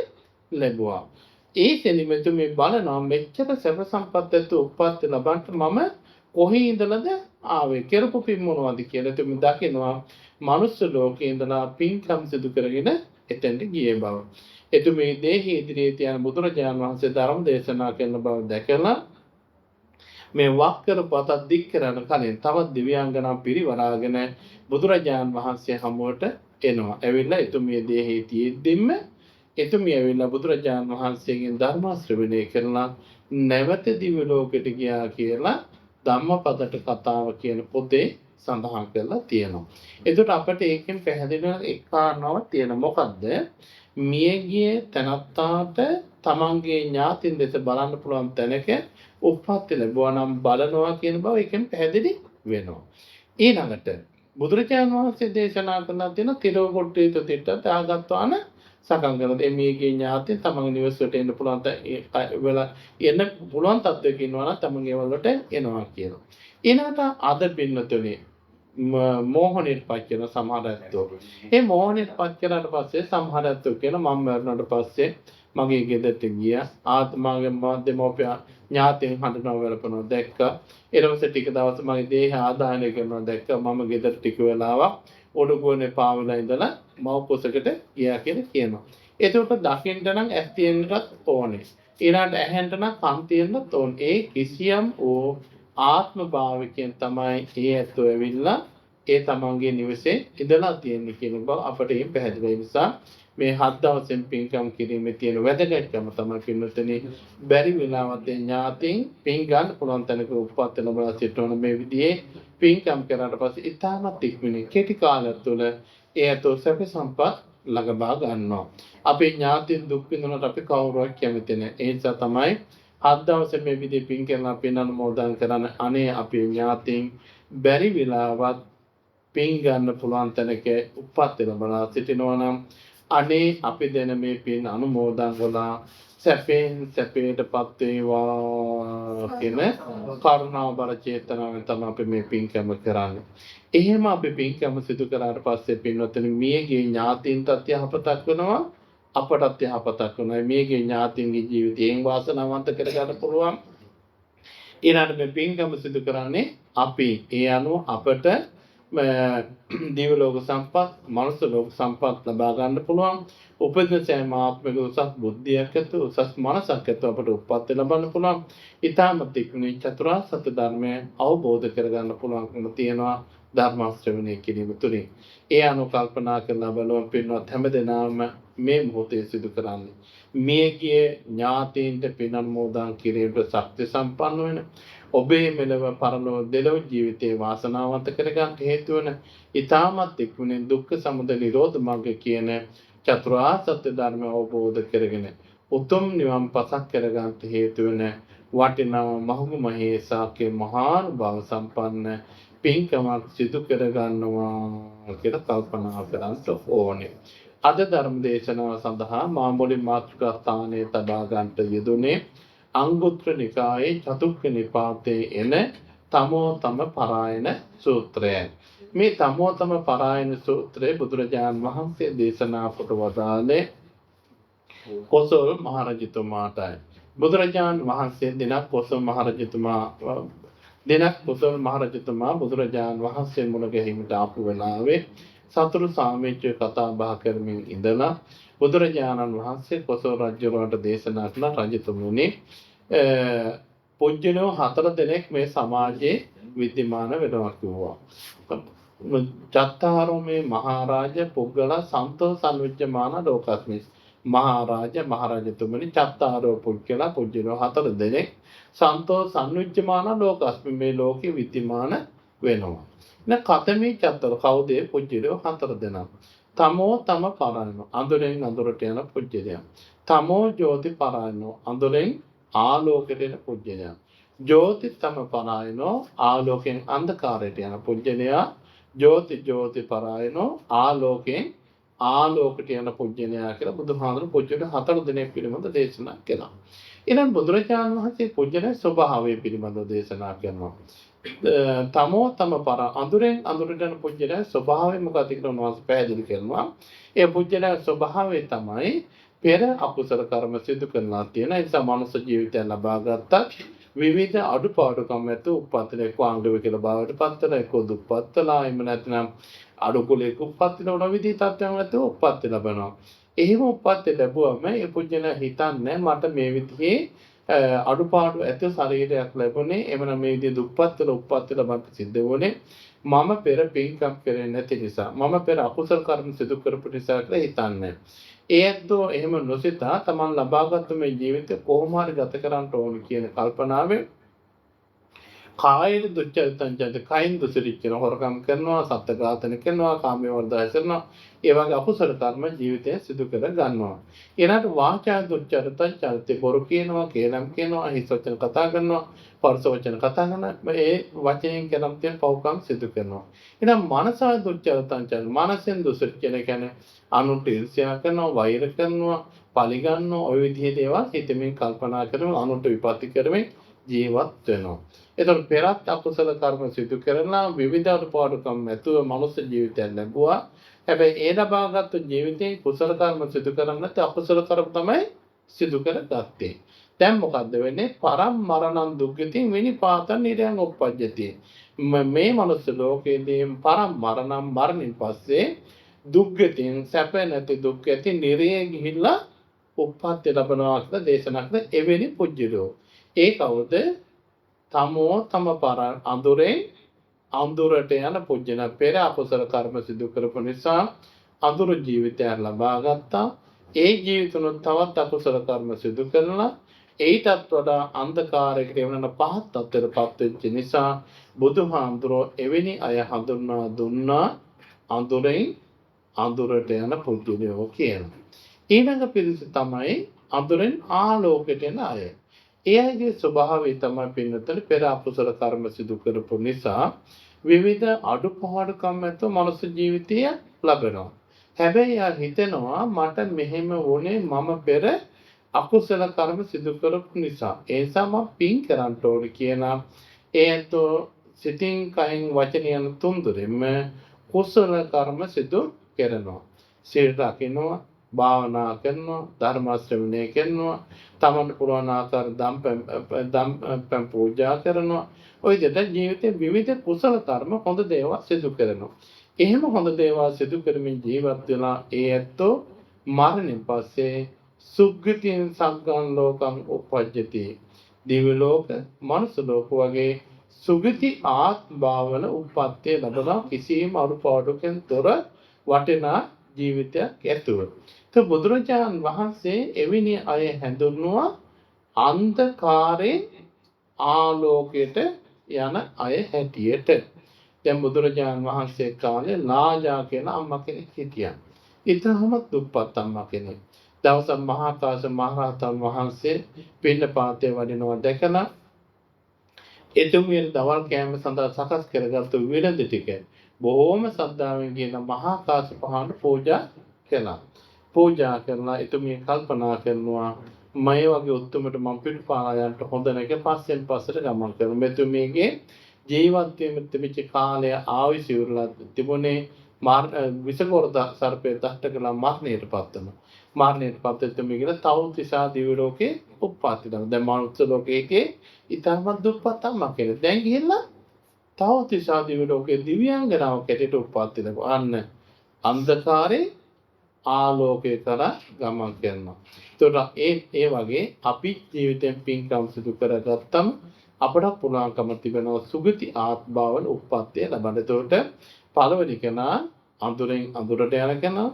ලැබුවා. ඒ සෙනෙමෙතුමිය බලනවා මෙච්චර සැප සම්පත් ඇතුළත උප්පත්ති ලබන්න මම කොහේ ඉඳලාද ආවේ කරපු පින් මොනවද කියලා එතුමිය දකිනවා. මනුස්ස ලෝකේ ඉඳලා පින්කම් සිදු කරගෙන එතෙන්ට ගියේ බව. එතුමේ දේහි ඉදිරියේ තියන බුදුරජාණන් වහන්සේ ධර්ම දේශනා කරන බව දැකලා මේ වක්කර පත දික් කරන කලින් තවත් දිව්‍යාංගනා පිරිවරාගෙන බුදුරජාණන් වහන්සේ හමුවට එනවා. ඇවිල්ලා එතුමිය දේහි තියෙද්දිම එතුමිය ඇවිල්ලා බුදුරජාණන් වහන්සේගෙන් ධර්ම ශ්‍රවණය කරලා නැවත දිව්‍ය ලෝකෙට ගියා කියලා ධම්මපදට කතාව කියන පොතේ සඳහන් කරලා තියෙනවා. එතකොට අපිට ඒකෙන් පැහැදිලි වෙන එක් කාරණාවක් තියෙනවා. මොකද්ද? මියගිය තනත්තාට තමන්ගේ ඥාතින් දෙස බලන්න පුළුවන් තැනක උප්පත්ති ලැබුවා නම් බලනවා කියන බව එකෙන් පැහැදිලි වෙනවා. ඊළඟට බුදුරජාණන් වහන්සේ දේශනා කරලා තියෙන තිරකොට්ටේ තිට්ට දාගත්වාන සකම් කරන එමියගේ ඥාතින් තමන්ගේ නිවසට එන්න පුළුවන් වෙලා එන්න පුළුවන් තත්ත්වයක ඉන්නවා නම් තමන්ගේ වලට එනවා කියනවා. ඊළඟට අද පින්නතුනේ මෝහණයට පත් වෙන සමහර ඇත්තෝ. ඒ මෝහණයට පත් කරාට පස්සේ සමහර ඇත්තෝ කියන මම මරණයට පස්සේ මගේ ගෙදරට ගියා. ආත්මාගේ මධ්‍යමෝපියා ඥාතීන් හඳුනන වෙලපනවා දැක්කා. ඊට පස්සේ ටික දවස් මගේ දේහ ආදාහනය කරනවා දැක්කා. මම ගෙදර ටික වෙලාවක් ඔඩුගුවනේ පාවලා ඉඳලා මව කුසකට ගියා කියලා කියනවා. ඒකට දකින්න නම් ඇස් තියෙන්නත් ඕනේ. ඊළඟට ඇහෙන්න නම් කන් තියෙන්නත් ඕනේ. ඒ කිසියම් ඕ ආත්ම භාවිකයෙන් තමයි ඒ ඇත්තෝ ඇවිල්ලා ඒ තමන්ගේ නිවසේ ඉඳලා තියෙන්නේ කියන බව අපට මේ පැහැදිලි නිසා මේ 7 දවසෙන් පින්කම් කිරීමේ තියෙන වැදගත්කම තමයි පින්නතනේ බැරි වෙලාවත් ඥාතින් පින් ගන්න පුළුවන් තැනක උප්පත්ති ලැබලා සිටවන මේ විදිහේ පින්කම් කරාට පස්සේ ඉතාමත් ඉක්මනින් කෙටි කාලයක් තුළ ඒ ඇත්තෝ සැප සම්පත් ලබා ගන්නවා. අපේ ඥාතින් දුක් විඳිනකොට අපි කවුරුවත් කැමති නැහැ. ඒ නිසා තමයි 7 දවසේ මේ විදිහේ පින් කරන පින් අනුමෝදන් කරන අනේ අපේ ඥාතීන් බැරි වෙලාවත් පින් ගන්න පුළුවන් තැනක උප්පත්ති ලැබලා සිටිනවා නම් අනේ අපි දෙන මේ පින් අනුමෝදන් කළා සැපෙන් සැපයටපත් වේවා කියන කරුණාබර චේතනාවෙන් තමයි අපි මේ පින්කම කරන්නේ. එහෙම අපි පින්කම සිදු කරාට පස්සේ පින්වත්නි මියගේ ඥාතීන්ටත් යහපතක් වෙනවා අපටත් යහපතක් වෙනවා. මේගේ ඥාතින්ගේ ජීවිතයෙන් වාසනාවන්ත කරගන්න පුළුවන්. ඊළඟට මේ පින්කම සිදු කරන්නේ අපි ඒ අනුව අපට දිව්‍ය ලෝක සම්පත්, මනුස්ස ලෝක සම්පත් ලබා ගන්න පුළුවන්. උපදින සෑම ආත්මික උසස් බුද්ධියක් ඇතුව උසස් මනසක් ඇතුව අපට උප්පත්ති ලබන්න පුළුවන්. ඊටමත් එක්ුණේ චතුරාර්ය සත්‍ය ධර්මය අවබෝධ කරගන්න පුළුවන්කම තියෙනවා ධර්ම ශ්‍රවණය කිරීම තුළින්. ඒ අනුව කල්පනා කරලා බලුවම පින්වත් හැමදෙනාම මේ මොහොතේ සිදු කරන්නේ මේගේ ඥාතීන්ට පින් අනුමෝදන් කිරීමට ශක්ති සම්පන්න වෙන ඔබේ මෙලව පරලොව දෙලොව ජීවිතේ වාසනාවන්ත කරගන්න හේතු වන ඊටමත් එක්ුණේ දුක්ඛ සමුදය නිරෝධ මාර්ග කියන චතුරාර්ය සත්‍ය ධර්ම අවබෝධ කරගෙන උතුම් නිවන් පසක් කරගන්න හේතු වෙන වටිනා මහඟු මහේසාගේ මහා භව සම්පන්න පින්කමක් සිදු කරගන්නවා කියලා කල්පනා කරන්න ඕනේ. අද ධර්ම දේශනාව සඳහා මාමුලි මාතෘකා ස්ථානයේ තබා ගන්නට යෙදුනේ අංගුත්තර නිකායේ චතුක්ක නිපාතේ එන තමෝතම පරායන සූත්‍රයයි. මේ තමෝතම පරායන සූත්‍රය බුදුරජාණන් වහන්සේ දේශනා කොට වදාළේ කොසල් මහරජතුමාටයි. බුදුරජාණන් වහන්සේ දිනක් කොසල් මහරජතුමා බුදුරජාණන් වහන්සේ මුණ ගැහිමට ආපු වෙලාවේ සතුරු සාමීච්‍ය කතා බහ කරමින් ඉඳලා බුදුරජාණන් වහන්සේ කොසල් රජුරවන්ට දේශනා කළ රජතුමුනි පුජ්‍යලෝ 4 දෙනෙක් මේ සමාජයේ විද්‍යමාන වෙනවා කිව්වා. චත්තාරෝ මේ මහරජ පුද්ගල සන්තෝ සංවිච්ඡමාන ලෝකස්මි. මහරජ මහරජතුමනි චත්තාරෝ පුජ්‍යලෝ 4 දෙනෙක් සන්තෝ සංවිච්ඡමාන ලෝකස්මි මේ ලෝකේ විද්‍යමාන වෙනවා. කතමේ චත්තර කවුද පුජ්‍යලෝ 4 දෙනා. තමෝ තම පරායනෝ අඳුරෙන් අඳුරට යන පුජ්‍යලයා. තමෝ ජෝති පරායනෝ අඳුරෙන් ආලෝකයට යන පුජ්‍යලයා. ජෝති තම පරායනෝ ආලෝකයෙන් අන්ධකාරයට යන පුජ්‍යලයා. ජෝති පරායනෝ ආලෝකයෙන් ආලෝකයට යන පුජ්‍යලයා කියලා බුදුහාමුදුරු පුජ්‍යලට 4 දිනක් පිළිබඳ දේශනා කළා. ඊළඟ බුදුරජාණන් වහන්සේ පුජ්‍යලේ ස්වභාවය පිළිබඳව දේශනා කරනවා. තමෝ තම පර අඳුරෙන් අඳුරට යන පුජ්‍යලයා ස්වභාවය මොකක්ද කියලා උන්වහන්සේ පැහැදිලි කරනවා. ඒ පුජ්‍යලයා ස්වභාවය තමයි පෙර අකුසල කර්ම සිදු කරලා තියෙන නිසා මනුෂ්‍ය ජීවිතය ලබා ගත්තා. විවිධ අඩුපාඩුකම් ඇති උප්පත්තිල එක්ක ආංගලික කියලා බවට පත්තල එක්ක දුප්පත්ලා එහෙම නැත්නම් අඩුකුලයක උප්පත්ති ලැබුණ විදිහ තත්ත්වයන් ඇතුව උප්පත්ති ලැබෙනවා. එහෙම උප්පත්ති ලැබුවම ඒ පුජ්‍යල හිතන්නේ මට මේ විදිහේ අඩුපාඩු ඇති ශරීරයක් ලැබුණේ එමනම් මේ විදිහේ දුප්පත්ල උප්පත්ති ලබන්න සිද්ධ වුණේ මම පෙර පින්කම් කරේ නැති නිසා මම පෙර අකුසල කර්ම සිදු කරපු නිසා කියලා හිතන්නේ. ඒත්ෝ එහෙම නොසිතා තමන් ලබාගත් මේ ජීවිතය කොහොම හරි ගත කරන්න ඕන කියන කල්පනාවෙන් කායික දුච්චරිතං ජද කයින් දුසිරිච්චන හොරකම් කරනවා සත්ත්ව ඝාතන කරනවා කාමයේ වර්ධය කරනවා ඒ වගේ අකුසල කර්ම ජීවිතය සිදු කර ගන්නවා ඊළඟට වාචා දුච්චරිතං චරිත බොරු කියනවා කේලම් කියනවා හිස් වචන කතා කරනවා පරස වචන කතා කරනවා ඒ වචනෙන් කරම් තියෙන පව්කම් සිදු කරනවා ඊළඟ මනසා දුච්චරිතං චරිත මනසෙන් දුසිරිච්චන කියන්නේ අනුන්ට ඊර්ෂ්‍යා කරනවා වෛර කරනවා පරිගන්නවා ওই විදිහේ දේවල් හිතමින් කල්පනා කරමින් අනුන්ට විපත්ති කරමින් ජීවත් වෙනවා. එතකොට පෙරත් අකුසල කර්ම සිදු කරලා විවිධ අඩුපාඩුකම් ඇතුව මනුෂ්‍ය ජීවිතයක් ලැබුවා. හැබැයි ඒ ලබාගත් ජීවිතේ කුසල කර්ම සිදු කරන්නේ නැත්නම් අකුසල කර්ම තමයි සිදු කරගත්තේ. දැන් මොකද්ද වෙන්නේ? පරම් මරණං දුක්ගතින් විනිපාතං නිරයන් උප්පජ්ජති. මේ මනුෂ්‍ය ලෝකයේදී පරම් මරණං මරණින් පස්සේ දුක්ගතින් සැප නැති දුක් ඇති නිරයේ ගිහිල්ලා උප්පත්ති ලැබනවා කියලා දේශනා කරන එවැනි පුජ්‍යලෝ. ඒ කවුද? තමෝ තම පර අඳුරෙන් අඳුරට යන පුජ්‍යන පෙර අකුසල කර්ම සිදු කරපු නිසා අඳුර ජීවිතයක් ලබා ගත්තා. ඒ ජීවිතුණු තවත් අකුසල කර්ම සිදු කරනවා. ඒටත් වඩා අන්ධකාරයකට එවන පහත් තත්ත්වයටපත් වෙච්ච නිසා බුදුහාමුදුරෝ එවැනි අය හඳුන්වා දුන්නා අඳුරෙන් අඳුරට යන පුජ්‍යලෝ කියනවා. ඊළඟ පිරිස තමයි අඳුරෙන් ආලෝකයට යන අය. ඒ අයගේ ස්වභාවය තමයි පින්නතර පෙර අකුසල කර්ම සිදු කරපු නිසා විවිධ අඩුපාඩුකම් ඇතුව මනුස්ස ජීවිතය ලැබෙනවා. හැබැයි යා හිතෙනවා මට මෙහෙම වුණේ මම පෙර අකුසල කර්ම සිදු කරපු නිසා. ඒ නිසා මම පින් කරන්න ඕනේ කියලා ඒතෝ සිතින් කයින් වචනයෙන් තුන්දෙරෙම කුසල කර්ම සිදු කරනවා. සීල රකින්නවා භාවනා කරනවා ධර්ම ශ්‍රවණය කරනවා තමන්ට පුළුවන් ආකාර දම් පූජා කරනවා ඔය විදිහට ජීවිතේ විවිධ කුසල කර්ම හොඳ දේවල් සිදු කරනවා. එහෙම හොඳ දේවල් සිදු කරමින් ජීවත් වෙලා ඒ ඇත්තෝ මරණයෙන් පස්සේ සුග්ගතින් සග්ගන් ලෝකං උපජ්ජති. දිව්‍ය ලෝක මනුස්ස ලෝක වගේ සුගති ආත්ම භාවන උප්පත්තිය ලැබලා කිසිම අඩුපාඩුකින් තොර වටිනා ජීවිතයක් ඇතුව. බුදුරජාණන් වහන්සේ එවැනි අය හැඳුන්වුවා අන්ධකාරයෙන් ආලෝකයට යන අය හැටියට. දැන් බුදුරජාණන් වහන්සේ කාලේ ලාජා කියන අම්මා කෙනෙක් හිටියා. ඊටම දුප්පත් අම්මා කෙනෙක්. දවසක් මහා කාශ්‍යප මහ රහතන් වහන්සේ පින්නපාතේ වඩිනවා දැකලා එතුමිය දවල් කෑම සඳහා සකස් කරගත්තු විලඳ ටික බොහොම ශ්‍රද්ධාවෙන් කියන මහා කාශ්‍යප පහන් පූජා කළා. පූජා කරලා එතුමිය කල්පනා කරනවා මම වගේ උතුමට මම පිටපාලා යන්න හොඳ නැහැ පස්සෙන් පස්සට ගමන් කරනවා. මෙතුමියගේ ජීවත් වීම තිබිච්ච කාලය ආවිස ඉවරලා තිබුණේ විසගොරද සර්පේ දෂ්ට කළා මරණයටපත් වෙනවා. මරණයටපත් වෙතුමිය කියන තවුතිසා දිව්‍ය ලෝකේ උප්පත්ති ලබන. දැන් මනුස්ස ලෝකයේ ඉතාමත් දුප්පත් අම්මා කෙනෙක්. දැන් ගිහිල්ලා තවුතිසා දිව්‍ය ලෝකයේ දිව්‍යාංගනාවක් ඇටියට උප්පත්ති ලැබුවා. අන්න අන්ධකාරේ ආලෝකේ කරා ගමන් කරනවා. ඒතකොට ඒ වගේ අපි ජීවිතෙන් පින්කම් සිදු කරගත්තම අපට පුළුවන්කම තිබෙනවා සුගති ආත්මවල උප්පත්තිය ලබන්න. එතකොට පළවෙනි කෙනා අඳුරෙන් අඳුරට යන කෙනා,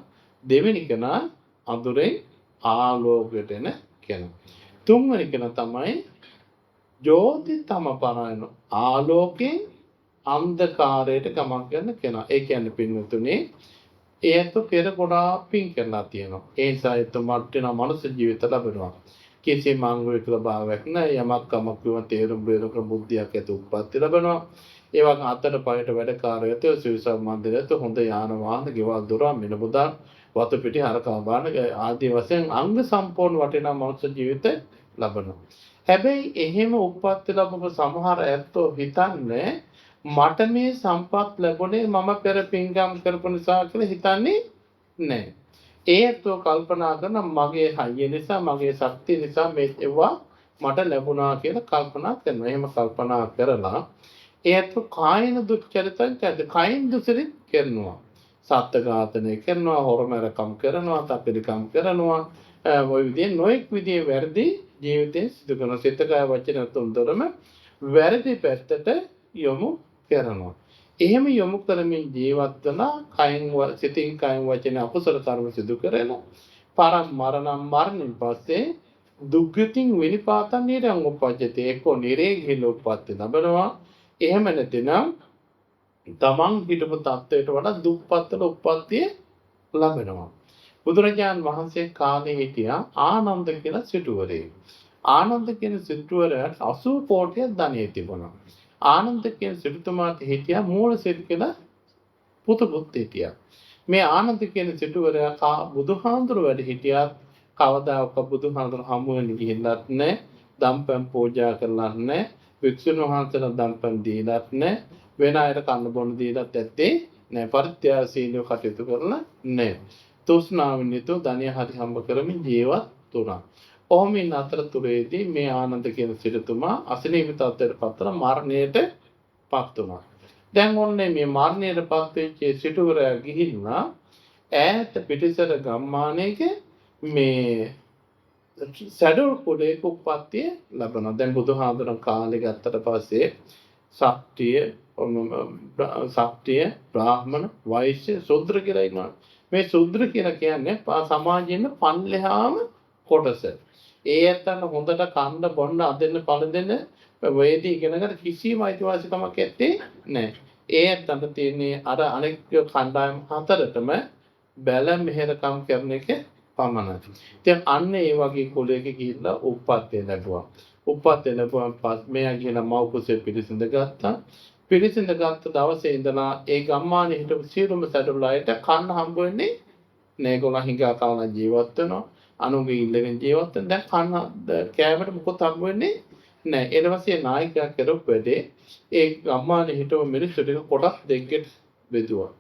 දෙවෙනි කෙනා අඳුරෙන් ආලෝකයට එන කෙනා. තුන්වෙනි කෙනා තමයි ජෝති තම පරායන ආලෝකයෙන් අන්ධකාරයට ගමන් කරන කෙනා. ඒ කියන්නේ පින්වතුනි ඒත් පෙර ගොඩාක් පින් කරලා තියෙනවා. ඒ නිසා එතුමාට වෙන මනුස්ස ජීවිත ලැබෙනවා. කිසිම අංගවිකල භාවයක් නැහැ. යමක් කමක් වුණ තේරුම් බේරුම් බුද්ධියක් ඇති උප්පත්ති ලැබෙනවා. ඒ වගේ අතට පයට වැඩ කාර්යයත් සුවිසම් මන්දිරයත් හොඳ යාන වාහන ගෙවල් දොරවල් මිල මුදල් වතු පිටි හරකා බාන ආදී වශයෙන් අංග සම්පූර්ණ වටිනා මනුෂ්‍ය ජීවිත ලබනවා. හැබැයි එහෙම උප්පත්ති ලැබපු සමහර ඇත්තෝ හිතන්නේ මට මේ සම්පත් ලැබුණේ මම පෙර පින්කම් කරපු නිසා කියලා හිතන්නේ නැහැ. ඒ ඇත්තෝ කල්පනා කරන මගේ හයිය නිසා මගේ ශක්තිය නිසා මේ ඒවා මට ලැබුණා කියලා කල්පනා කරනවා. එහෙම කල්පනා කරලා ඒ ඇත්තෝ කායන දුක්චරිතයන් කයින් දුසිරිත කරනවා. සත්ත්ව ඝාතනය කරනවා, හොරමරකම් කරනවා, තපිරිකම් කරනවා. ওই විදිහේ නොඑක් විදිහේ වැරදි ජීවිතේ සිදු කරන සිත කය වචන තුන්දරම වැරදි පැත්තට යොමු කරනවා. එහෙම යොමු කරමින් ජීවත් වන කයින් සිතින් කයින් වචන අකුසල කර්ම සිදු කරන පරම් මරණින් පස්සේ දුක්ගතින් විනිපාතන් නිරං උපජ්ජති එක්කෝ නිරේ ගිහින් උප්පත්ති ලැබනවා. එහෙම නැතිනම් තමන් හිටපු තත්ත්වයට වඩා දුප්පත්වල උප්පත්තිය ලැබෙනවා. බුදුරජාණන් වහන්සේ කාලේ හිටියා ආනන්ද කියලා සිටුවරයෙක්. ආනන්ද කියන සිටුවරයාට 80 කෝටියක් ධනෙ තිබුණා. ආනන්ද කියන සිටුතුමාට හිටියා මූලසිරි කියලා පුතුපුත් හිටියා. මේ ආනන්ද කියන සිටුවරයා බුදුහාඳුර වැඩ හිටියා කවදාක බුදුහාඳුර හමු වෙන්න ගිහිල්ලත් නැහැ. දම්පැන් පූජා කරලත් නැහැ. වික්ෂුන් වහන්සේලා දම්පැන් දීලත් නැහැ. වෙන අයට කන්න බොන්න දීලත් ඇත්තේ නැහැ. පරිත්‍යාසීනව කටයුතු කරලා නැහැ. තෘෂ්ණාවෙන් යුතුව ධනිය හරි හම්බ කරමින් ජීවත් වුණා. ඔහොම ඉන්න අතරතුරේදී මේ ආනන්ද කියන සිටුතුමා අසනීප තත්ත්වයට පත්වලා මරණයට පත් වුණා. දැන් ඔන්නේ මේ මරණයට පත් වෙච්ච සිටුවරයා ගිහිල්ලා ඈත පිටිසර ගම්මානයක මේ සැඩොල් කුලයක උප්පත්තිය ලැබුණා. දැන් බුදුහාමුදුරන් කාලේ ගත්තට පස්සේ ශක්තිය බ්‍රාහ්මණ වෛශ්‍ය ශූද්‍ර කියලා ඉන්නවා. මේ ශූද්‍ර කියලා කියන්නේ සමාජයෙන් පන්ලෙහාම කොටස. ඒ ඇත්තන් හොඳට කන්න බොන්න අදෙන්න පළදෙන්න වේදී ඉගෙනගන්න කිසිම අයිතිවාසිකමක් ඇත්තේ නැහැ. ඒ ඇත්තන්ට තියෙන්නේ අර අනෙක් කණ්ඩායම් හතරටම බැල මෙහෙරකම් කරන එක පමණයි. ඉතින් අන්න ඒ වගේ කුලයක ගිහිල්ලා උප්පත්තිය ලැබුවා. උප්පත්තිය ලැබුවාන් පස්සේ මෙයා ගිහිල්ලා මව් කුසේ පිළිසිඳ ගත්තා. පිළිසිඳ ගත්ත දවසේ ඉඳලා ඒ ගම්මානේ හිටපු සියලුම සැඩොල්ලායට කන්න හම්බ වෙන්නේ නැහැ. ඒගොල්ලෝ හිඟා කාලා ජීවත් වෙනවා. අනුගේ ඉල්ලගෙන ජීවත් වෙන දැන් කන්න කෑමට මොකද හම්බ වෙන්නේ නැහැ. ඊට පස්සේ නායකයා කරපු වැඩේ ඒ ගම්මානේ හිටපු මිනිස්සු ටික කොටස් දෙකකට බෙදුවා.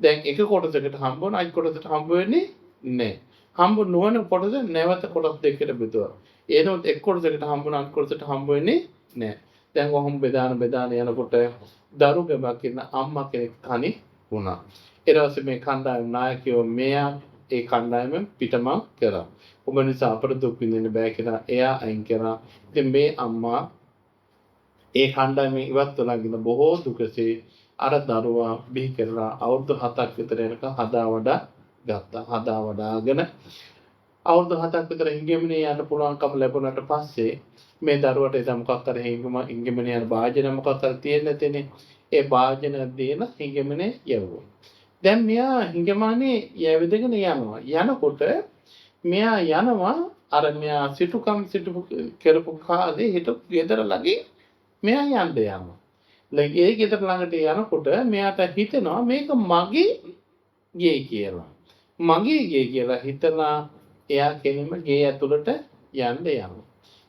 දැන් එක කොටසකට හම්බ වුණා අනිත් කොටසට හම්බ වෙන්නේ නැහැ. හම්බ නොවන කොටස නැවත කොටස් දෙකකට බෙදුවා. ඒනොත් එක් කොටසකට හම්බ වුණා අනිත් කොටසට හම්බ වෙන්නේ නැහැ. දැන් වහම් බෙදාන යනකොට දරු ගැබක් ඉන්න අම්මා කෙනෙක් තනි වුණා. ඊට පස්සේ මේ කණ්ඩායම නායකයෝ මෙයා ඒ කණ්ඩායම පිටමං කරා. ඔබ නිසා අපට දුක් විඳින්න බෑ කියලා එයා අයින් කරා. ඉතින් මේ අම්මා ඒ කණ්ඩායමෙන් ඉවත් වෙලා ගින බොහෝ දුකසේ අර දරුවා බිහි කරලා අවුරුදු 7ක් විතර යනකම් හදා වඩාගෙන අවුරුදු 7ක් විතර හිඟෙමිනේ යන්න පුළුවන්කම ලැබුණාට පස්සේ මේ දරුවට එදා මොකක් කර හිඟෙමිනේ යන වාජන මොකක් කර තියෙන්නේ නැතේනේ. ඒ වාජන දීලා හිඟෙමිනේ යවුවා. දැන් මෙයා හිඟමානේ යවිදගෙන යනවා. යනකොට මෙයා යනවා අර මෙයා සිටු කරපු කාලේ හිටු ගෙදර ළඟින් මෙයා යන්න යනවා. ඒ ගෙදර ළඟට යනකොට මෙයාට හිතෙනවා මේක මගේ ගේ කියලා. මගේ ගේ කියලා හිතලා එයා කෙනෙම ගේ ඇතුළට යන්න යනවා.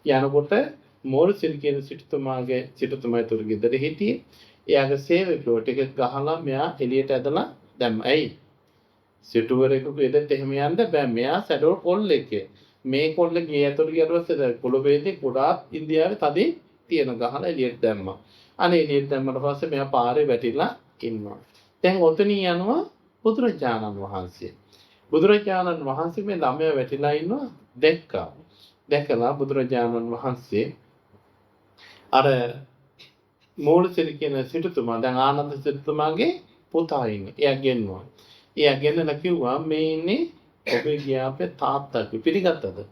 යනකොට මෝරසිල් කියන සිටුතුමා තුරු ගෙදර හිටියේ. එයාගේ සේවකයෝ ටික ගහලා මෙයා එළියට ඇදලා දැම්ම. ඇයි? සිටුවරයෙකු ගෙදරට එහෙම යන්න බෑ. මෙයා සැඩොල් කොල්ලෙක්. මේ කොල්ල ගේ ඇතුළට ගියරවසේ කුල වේදේ ගොඩාක් ඉන්දියාවේ තදී තියෙන ගහලා එළියට දැම්මා. අනේ එළියට දැම්මට පස්සේ මෙයා පාරේ වැටිලා ඉන්නවා. දැන් ඔතනින් යනවා බුදුරජාණන් වහන්සේ. බුදුරජාණන් වහන්සේ මේ ළමයා වැටිලා ඉන්නවා දැක්කා. දැකලා බුදුරජාණන් වහන්සේ අර මූලසිරි කියන සිටුතුමා දැන් ආනන්ද සිටුතුමාගේ පුතා ඉන්නේ. එයා ගෙන්නවා. එයා ගෙනලා කිව්වා මේ ඉන්නේ ඔබේ ගියාපේ තාත්තා පිළිගත්තද?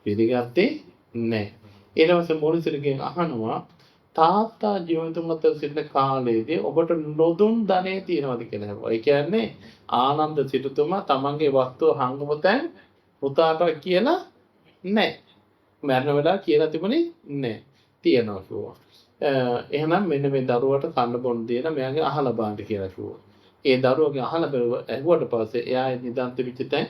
පිළිගත්තේ නැහැ. ඊට පස්සේ මූලසිරිගෙන් අහනවා තාත්තා ජීවිතමත් සිටින කාලේදී ඔබට නොදුන් ධනෙ තියනවද කියලා. ඒ කියන්නේ ආනන්ද සිටුතුමා තමන්ගේ වස්තුව හංගමුතෙන් පුතාට කියලා නැහැ. මරණ වෙලාව කියලා තිබුණේ නැහැ. තියනවා කිව්වා. එහෙනම් මෙන්න මේ දරුවට කන්න බොන්න දීලා මෙයාගේ අහලා බලන්න කියලා කිව්වා. ඒ දරුවගේ අහලා ඇහුවට පස්සේ එයා නිදාන්ත වෙච්ච තැන්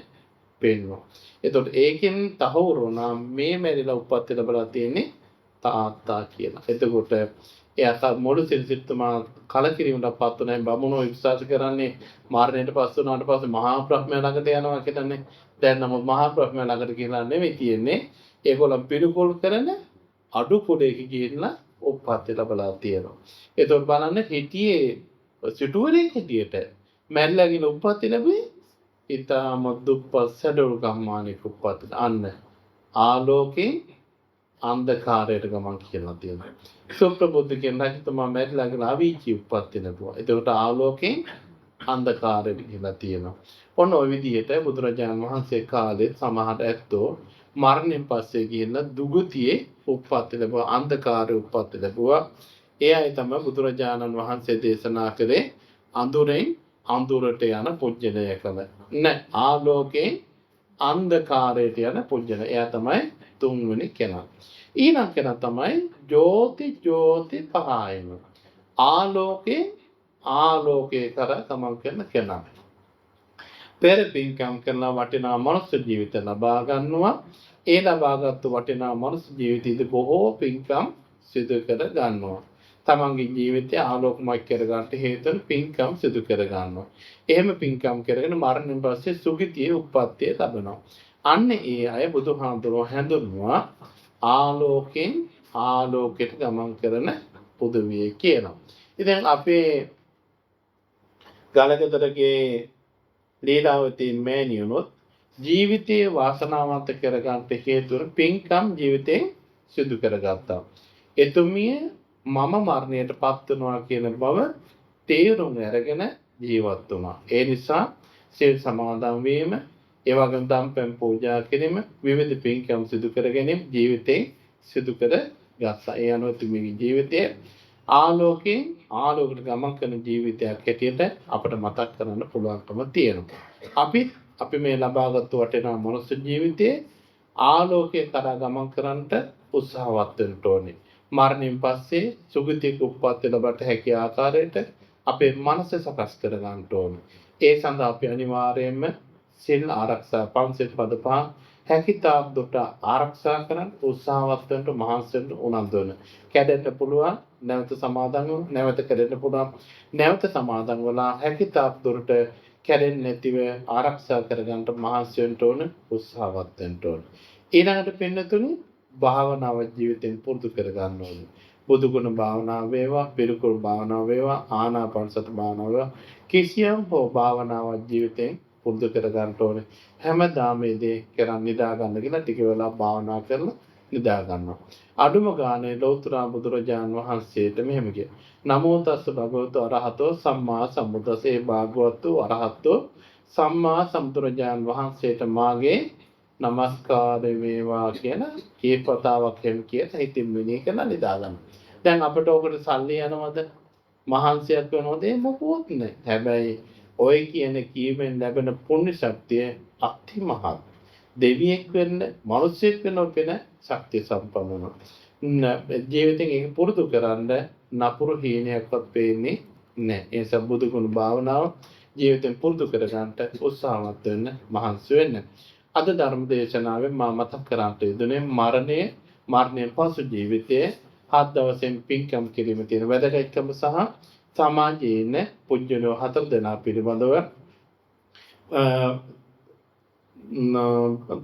පේනවා. එතකොට ඒකෙන් තහවුරු වුණා මේ මැරිලා උප්පත්ති ලැබලා තියෙන්නේ තාත්තා කියලා. එතකොට එයා මොළු සිරිසිතුමා කලකිරීමටපත් වුණා. බමුණෝ විශ්වාස කරන්නේ මරණයට පස්ස වුණාට පස්සේ මහා බ්‍රහ්මයා ළඟට යනවා කියලානේ. දැන් නම් මහා බ්‍රහ්මයා ළඟට කියලා නෙවෙයි තියෙන්නේ. ඒගොල්ලන් පිළිකුල් කරන අඩු කුඩේක ගිහිල්ලා උප්පත්ති ලැබලා තියෙනවා. ඒතකොට බලන්න හිටියේ සිටුවරේ හිටියට මැරිලා ගිහින් උප්පත්ති ලැබුවේ ඊටම දුප්පත් සැඩොල් ගම්මානයක උප්පත්ති. අන්න ආලෝකේ අන්ධකාරයට ගමන් කියලා තියෙනවා. සුප්‍රබුද්ධ කියන රජතුමා මැරිලා ගිහින් අවීචි උප්පත්ති ලැබුවා. ඒතකොට ආලෝකේ අන්ධකාරයට කියලා තියෙනවා. ඔන්න ඔය විදිහට බුදුරජාණන් වහන්සේ කාලේ සමහර ඇත්තෝ මරණයෙන් පස්සේ ගිහිල්ලා දුගතියේ උප්පත්ති ලැබුවා, අන්ධකාරයේ උප්පත්ති ලැබුවා. ඒ අය තමයි බුදුරජාණන් වහන්සේ දේශනා කරේ අඳුරෙන් අඳුරට යන පුජ්‍යලය කළ. නෑ ආලෝකයෙන් අන්ධකාරයට යන පුජ්‍යල. එයා තමයි තුන්වෙනි කෙනා. ඊළඟ කෙනා තමයි ජෝති පහයන. ආලෝකේ කර ගමන් කරන කෙනා. පෙර පින්කම් කරලා වටිනා මනුස්ස ජීවිත ලබා ගන්නවා. ඒ ලබාගත්තු වටිනා මනුස්ස ජීවිතයේදී බොහෝ පින්කම් සිදු කර ගන්නවා. තමන්ගේ ජීවිතය ආලෝකමය කර ගන්නට හේතුන පින්කම් සිදු කර ගන්නවා. එහෙම පින්කම් කරගෙන මරණයෙන් පස්සේ සුගතියේ උප්පත්තිය ලබනවා. අන්න ඒ අය බුදුහාමුදුරුවෝ හැඳුන්වුවා ආලෝකයට ගමන් කරන පුදුවිය කියනවා. ඉතින් අපේ ගලගෙදරගේ ලීලාවතී මෑණියනොත් ජීවිතයේ වාසනාවන්ත කරගන්නට හේතුව පින්කම් ජීවිතේ සිදු කරගත්තා. එතුමිය මම මරණයටපත් වෙනවා කියන බව තේරුම් අරගෙන ජීවත් වුණා. ඒ නිසා සිල් සමාදන් වීම, ඒ වගේම දම්පැන් පූජා කිරීම, විවිධ පින්කම් සිදු කර ගැනීම ජීවිතේ සිදු කර ගත්තා. ඒ අනුව එතුමියගේ ජීවිතය ආලෝකයට ගමන් කරන ජීවිතයක් හැටියට අපිට මතක් කරන්න පුළුවන්කම තියෙනවා. අපි මේ ලබාගත් වටිනා මනුස්ස ජීවිතයේ ආලෝකයේ කරා ගමන් කරන්නට උත්සාහවත් වෙන්න ඕනේ. මරණයෙන් පස්සේ සුගතියක උප්පත්ති ලබට හැකි ආකාරයට අපේ මනස සකස් කර ගන්න ඕනේ. ඒ සඳහා අපි අනිවාර්යයෙන්ම සිල් ආරක්ෂා පන්සිල් පද පහ හැකිතාක් දුරට ආරක්ෂා කරන්න උත්සාහවත් වෙන්න මහන්සි වෙන්න උනන්දු වෙන. කැඩෙන්න පුළුවන් නැවත සමාදන් වෙන, නැවත කැඩෙන්න පුළුවන් නැවත සමාදන් වෙලා හැකිතාක් දුරට කැඩෙන්නේ නැතිව ආරක්ෂා කරගන්න මහන්සි වෙන්න ඕන, උත්සාහවත් වෙන්න ඕන. ඊළඟට පින්නතුනි භාවනාව ජීවිතෙන් පුරුදු කර ගන්න ඕනේ. බුදුගුණ භාවනාව වේවා, පිළිකුල් භාවනාව වේවා, ආනාපානසති භාවනාව වේවා, කිසියම් හෝ භාවනාවක් ජීවිතෙන් පුරුදු කර ගන්න ඕනේ. හැමදාම මේ දේ කරන් නිදා ගන්න කියලා ටික වෙලා භාවනා කරලා නිදා ගන්නවා. අඩුම ගානේ ලෞතර බුදුරජාන් වහන්සේට මෙහෙම කිය. නමෝ තස්ස භගවතු අරහතෝ සම්මා සම්බුද්දස්සේ භාගවතු අරහතෝ සම්මා සම්බුදුරජාන් වහන්සේට මාගේ නමස්කාර වේවා කියන කීපතාවක් එහෙම කියලා හිතින් විනී කරලා නිදා ගන්න. දැන් අපිට ඔකට සල්ලි යනවද? මහන්සියක් වෙනවද? මොකවත් නැහැ. හැබැයි ඔය කියන කීමෙන් ලැබෙන පුණ්‍ය ශක්තිය අතිමහත්. දෙවියෙක් වෙන්න, මිනිසෙක් වෙන්න වෙන ශක්තිය සම්පන්නව. ජීවිතෙන් ඒක පුරුදු කරන්න නපුරු හීනයක්වත් පේන්නේ නැහැ. ඒ නිසා බුදු ගුණ භාවනාව ජීවිතෙන් පුරුදු කර ගන්නට උත්සාහවත් වෙන්න, මහන්සි වෙන්න. අද ධර්ම දේශනාවෙන් මා මතක් කරන්ට යෙදුනේ මරණයෙන් පසු ජීවිතයේ 7 දවසෙන් පින්කම් කිරීම තියෙන වැදගත්කම සහ සමාජයේ ඉන්න පුජ්‍යලෝ 4 දෙනා පිළිබඳව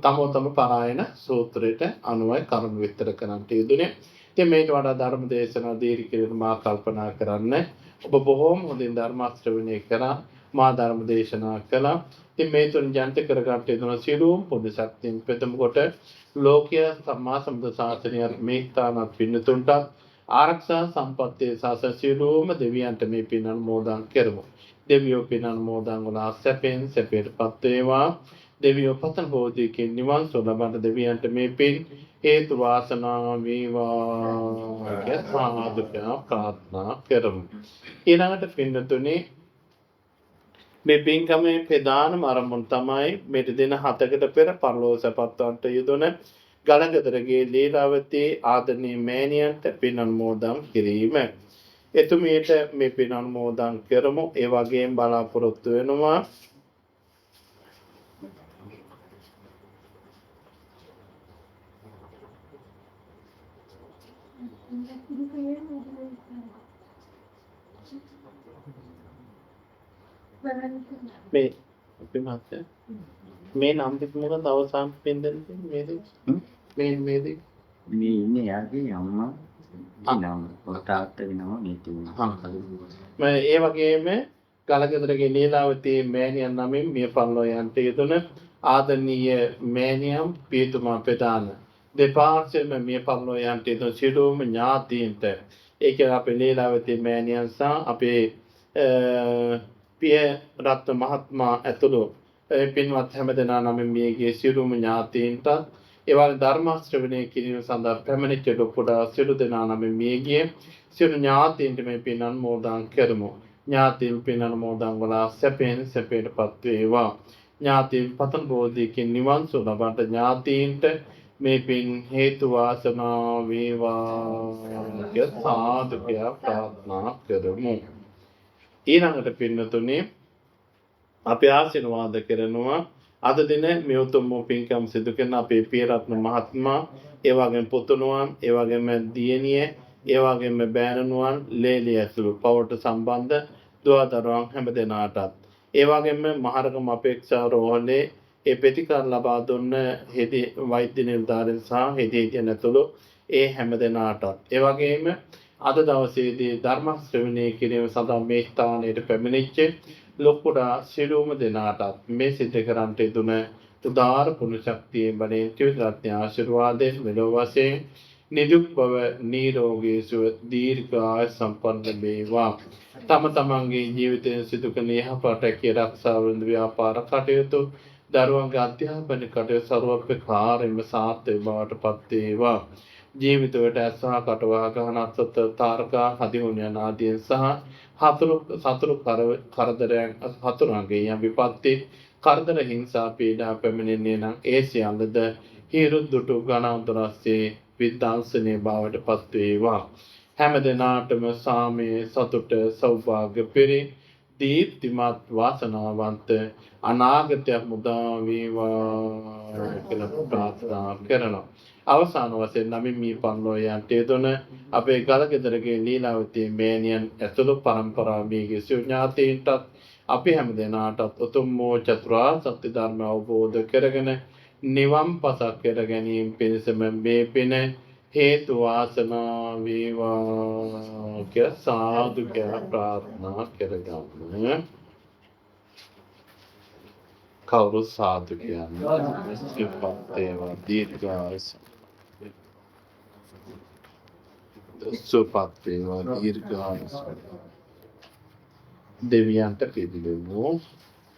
තම පරායන සූත්‍රයට අනුවයි කරුණු විස්තර කරන්නට යෙදුනේ. ඉතින් මේට වඩා ධර්ම දේශනා දීර්ඝ කිරීම මා කල්පනා කරන්නේ ඔබ බොහෝම හොඳින් ධර්ම ශ්‍රවණය කරා, මා ධර්ම දේශනා කළා. ඉතින් මේ තුන් ජනිත කරගන්න යන සියලුම පොදු ශක්තියින් ප්‍රථම කොට ලෝකීය සම්මා සම්බුද්ධ ශාසනය මේ ස්ථානත් පින්නතුන්ට ආරක්ෂා සම්පත්තිය සාසන සියලුම දෙවියන්ට මේ පින් අනුමෝදන් කරමු. දෙවියෝ පින් අනුමෝදන් වලා සැපේටපත් වේවා. දෙවියෝ පතන බෝධියකින් නිවන් සුව ලබන දෙවියන්ට මේ පින් හේතු වාසනා වේවා කියලා ප්‍රාර්ථනා කරමු. ඊළඟට පින්නතුනේ මේ පින්කමේ ප්‍රධානම අරමුණ තමයි මේ දින 7කට පෙර පරලෝක සපත්වන්ට යෙදුන ගලගෙදරගේ ලීලාවතී ආදරණීය මෑණියන්ට පින් අනුමෝදන් කිරීම. එතුමියට මේ පින් අනුමෝදන් කරමු. ඒ වගේම බලාපොරොත්තු වෙනවා මේ අපි මාත්‍ය මේ නම් දෙක මොකද අවසාන පින් දෙන්නේ මේ මේ ini ya yang mah නම් තාත්තගේ නම මේ තියෙනවා. ඒ වගේම ගලගෙදරගේ ලීලාවතී මෑණියන් නමින් මිය පරලෝ යන්ට යෙදුන ආදරණීය මෑණියන් පියතුමා ප්‍රදාන දෙපාර්ශ්වයෙන්ම මිය පරලෝ යන්ට යෙදුන සියලුම ඥාතීන්ට ඒක අපේ ලීලාවතී මෑණියන් සහ අපේ පිය රත්න මහත්මයා ඇතුළු පින්වත් හැමදෙනා නමින් මියගිය සියලුම ඥාතීන්ට එවල් ධර්ම ශ්‍රවණය කිරීම සඳහා පැමිණිච්ච කුඩා සියලු දෙනා නමින් මියගිය සියලු ඥාතීන්ට මේ පින් අනුමෝදන් කරමු. ඥාතීන් පින් අනුමෝදන් වලා සැපේටපත් වේවා. ඥාතීන් පතන බෝධියකින් නිවන් සුව ලබන්නට ඥාතීන්ට මේ පින් හේතු වාසනා වේවා කියලා සාදු කියලා ප්‍රාර්ථනා කරමු. ඊළඟට පින්නතුනේ අපි ආශිර්වාද කරනවා අද දින මේ උතුම් පින්කම් සිදු කරන අපේ පියරත්න මහත්මයා, ඒ වගේම පුතුණුවන්, ඒ වගේම දියණිය, ඒ වගේම බෑණනුවන්, ලේලිය ඇතුළු පවට සම්බන්ධ දුවදරුවන් හැම දෙනාටත්, ඒ වගේම මහරගම අපේක්ෂා රෝහලේ ඒ ප්‍රතිකාර ලබා දුන්න හෙදි වෛද්‍ය නිලධාරීන් සහ හෙදියන් ඇතුළු ඒ හැම දෙනාටත්, ඒ වගේම අද දවසේදී ධර්ම ශ්‍රවණය කිරීම සඳහා මේ ස්ථානයට පැමිණිච්ච ලොකුඩා සිළුම දෙනාටත් මේ සිද්ධ කරන්ට දුන උදාාර පුණ්‍ය ශක්තියෙන් බලෙන් ත්‍රිවිධ ආශිර්වාදයෙන් මෙලොව වශයෙන් නිදුක් බව නිරෝගී සුව දීර්ඝායු සම්පන්න වේවා. තම තමන්ගේ ජීවිතයෙන් සිදු කරන යහපත ආරක්ෂා වන ව්‍යාපාර කටයුතු, දරුවන්ගේ අධ්‍යාපන කටයුතු සර්වප්‍රකාරයෙන්ම සාර්ථක බවට පත් වේවා. ජීවිතයට ඇස්සා කටවා ගන්න අත්ත තාරකා හදිහුණ්‍යන ආදීන් සහ සතුරු කරදරයන් හතුරුන්ගේ යම් විපත්ති කරදර හිංසා පීඩා පැමිණෙන්නේ නම් ඒ සියල්ලද හිරු දුටු ගණන්තරස්සේ විද්‍යාංශනීය බවට පත් වේවා. හැම දිනාටම සාමයේ සතුට සෞභාග්‍ය පෙරි දීප්තිමත් වාසනාවන්ත අනාගතයක් මුදා වේවා කියලා ප්‍රාර්ථනා කරනවා. අවසාන වශයෙන් නමින් මේ පන්ලෝ යන්ට යෙදුන අපේ ගලගෙදරගේ ලීලාවතී මෑණියන් ඇතුළු පරම්පරාවේගේ ඥාතීන්ටත් අපි හැම දෙනාටත් උතුම් වූ චතුරාර්ය සත්‍ය ධර්ම අවබෝධ කරගෙන නිවන් පසක් කර ගැනීම පිණිසම මේ පින හේතු වාසනා වේවා කියලා සාදු කියලා ප්‍රාර්ථනා කරගන්න. කවුරු සාදු කියන්නේ සිප්පත් ඒවා දීර්ඝායස සුවපත් වේවා දීර්ඝායස. දෙවියන්ට පිළිගමු.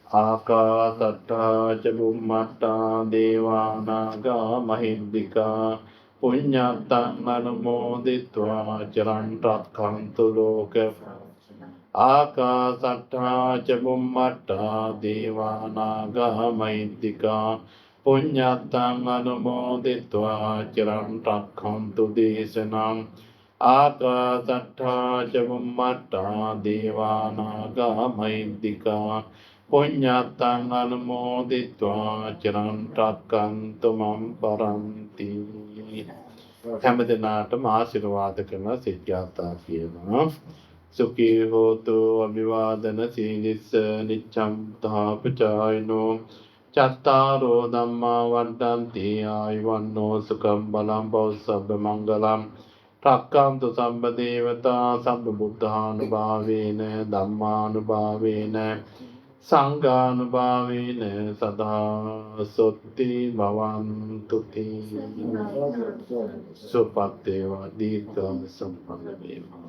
ආකාසට්ටා ච බුම්මට්ටා දේවා නාග මහින්దికා පුඤ්ඤත්තං අනුමෝදිत्वा චරන් රක්ඛන්තු ලෝක. ආකාසට්ටා ච බුම්මට්ටා දේවා නාග මහින්దికා පුඤ්ඤත්තං අනුමෝදිत्वा චරන් රක්ඛන්තු දේශනං. ආකාසට්ටා ච බුම්මට්ටා දේවා නාග මහින්దికා පුඤ්ඤත්තං අනුමෝදිत्वा චිරන් රක්ඛන්තු මම් පරන්ති. හැම දිනාටම ආශිර්වාද කරන සිද්ධාර්ථා කියනවා. සුඛී හෝතු අභිවාදන සීලිස්ස නිච්ඡම් තාපචායිනෝ චත්තාරෝ ධම්මා වඩ්ඩන්ති ආයුවන්නෝ සුඛං බලං බෞසබ්බ මංගලං රක්ඛන්තු සම්බ දේවතා සම්බ බුද්ධානුභාවේන ධම්මානුභාවේන සංඝානුභාවේන සදා සොත්ති භවන්තු තී. සුවපත් වේවා දීර්ඝායු සම්පන්න වේවා.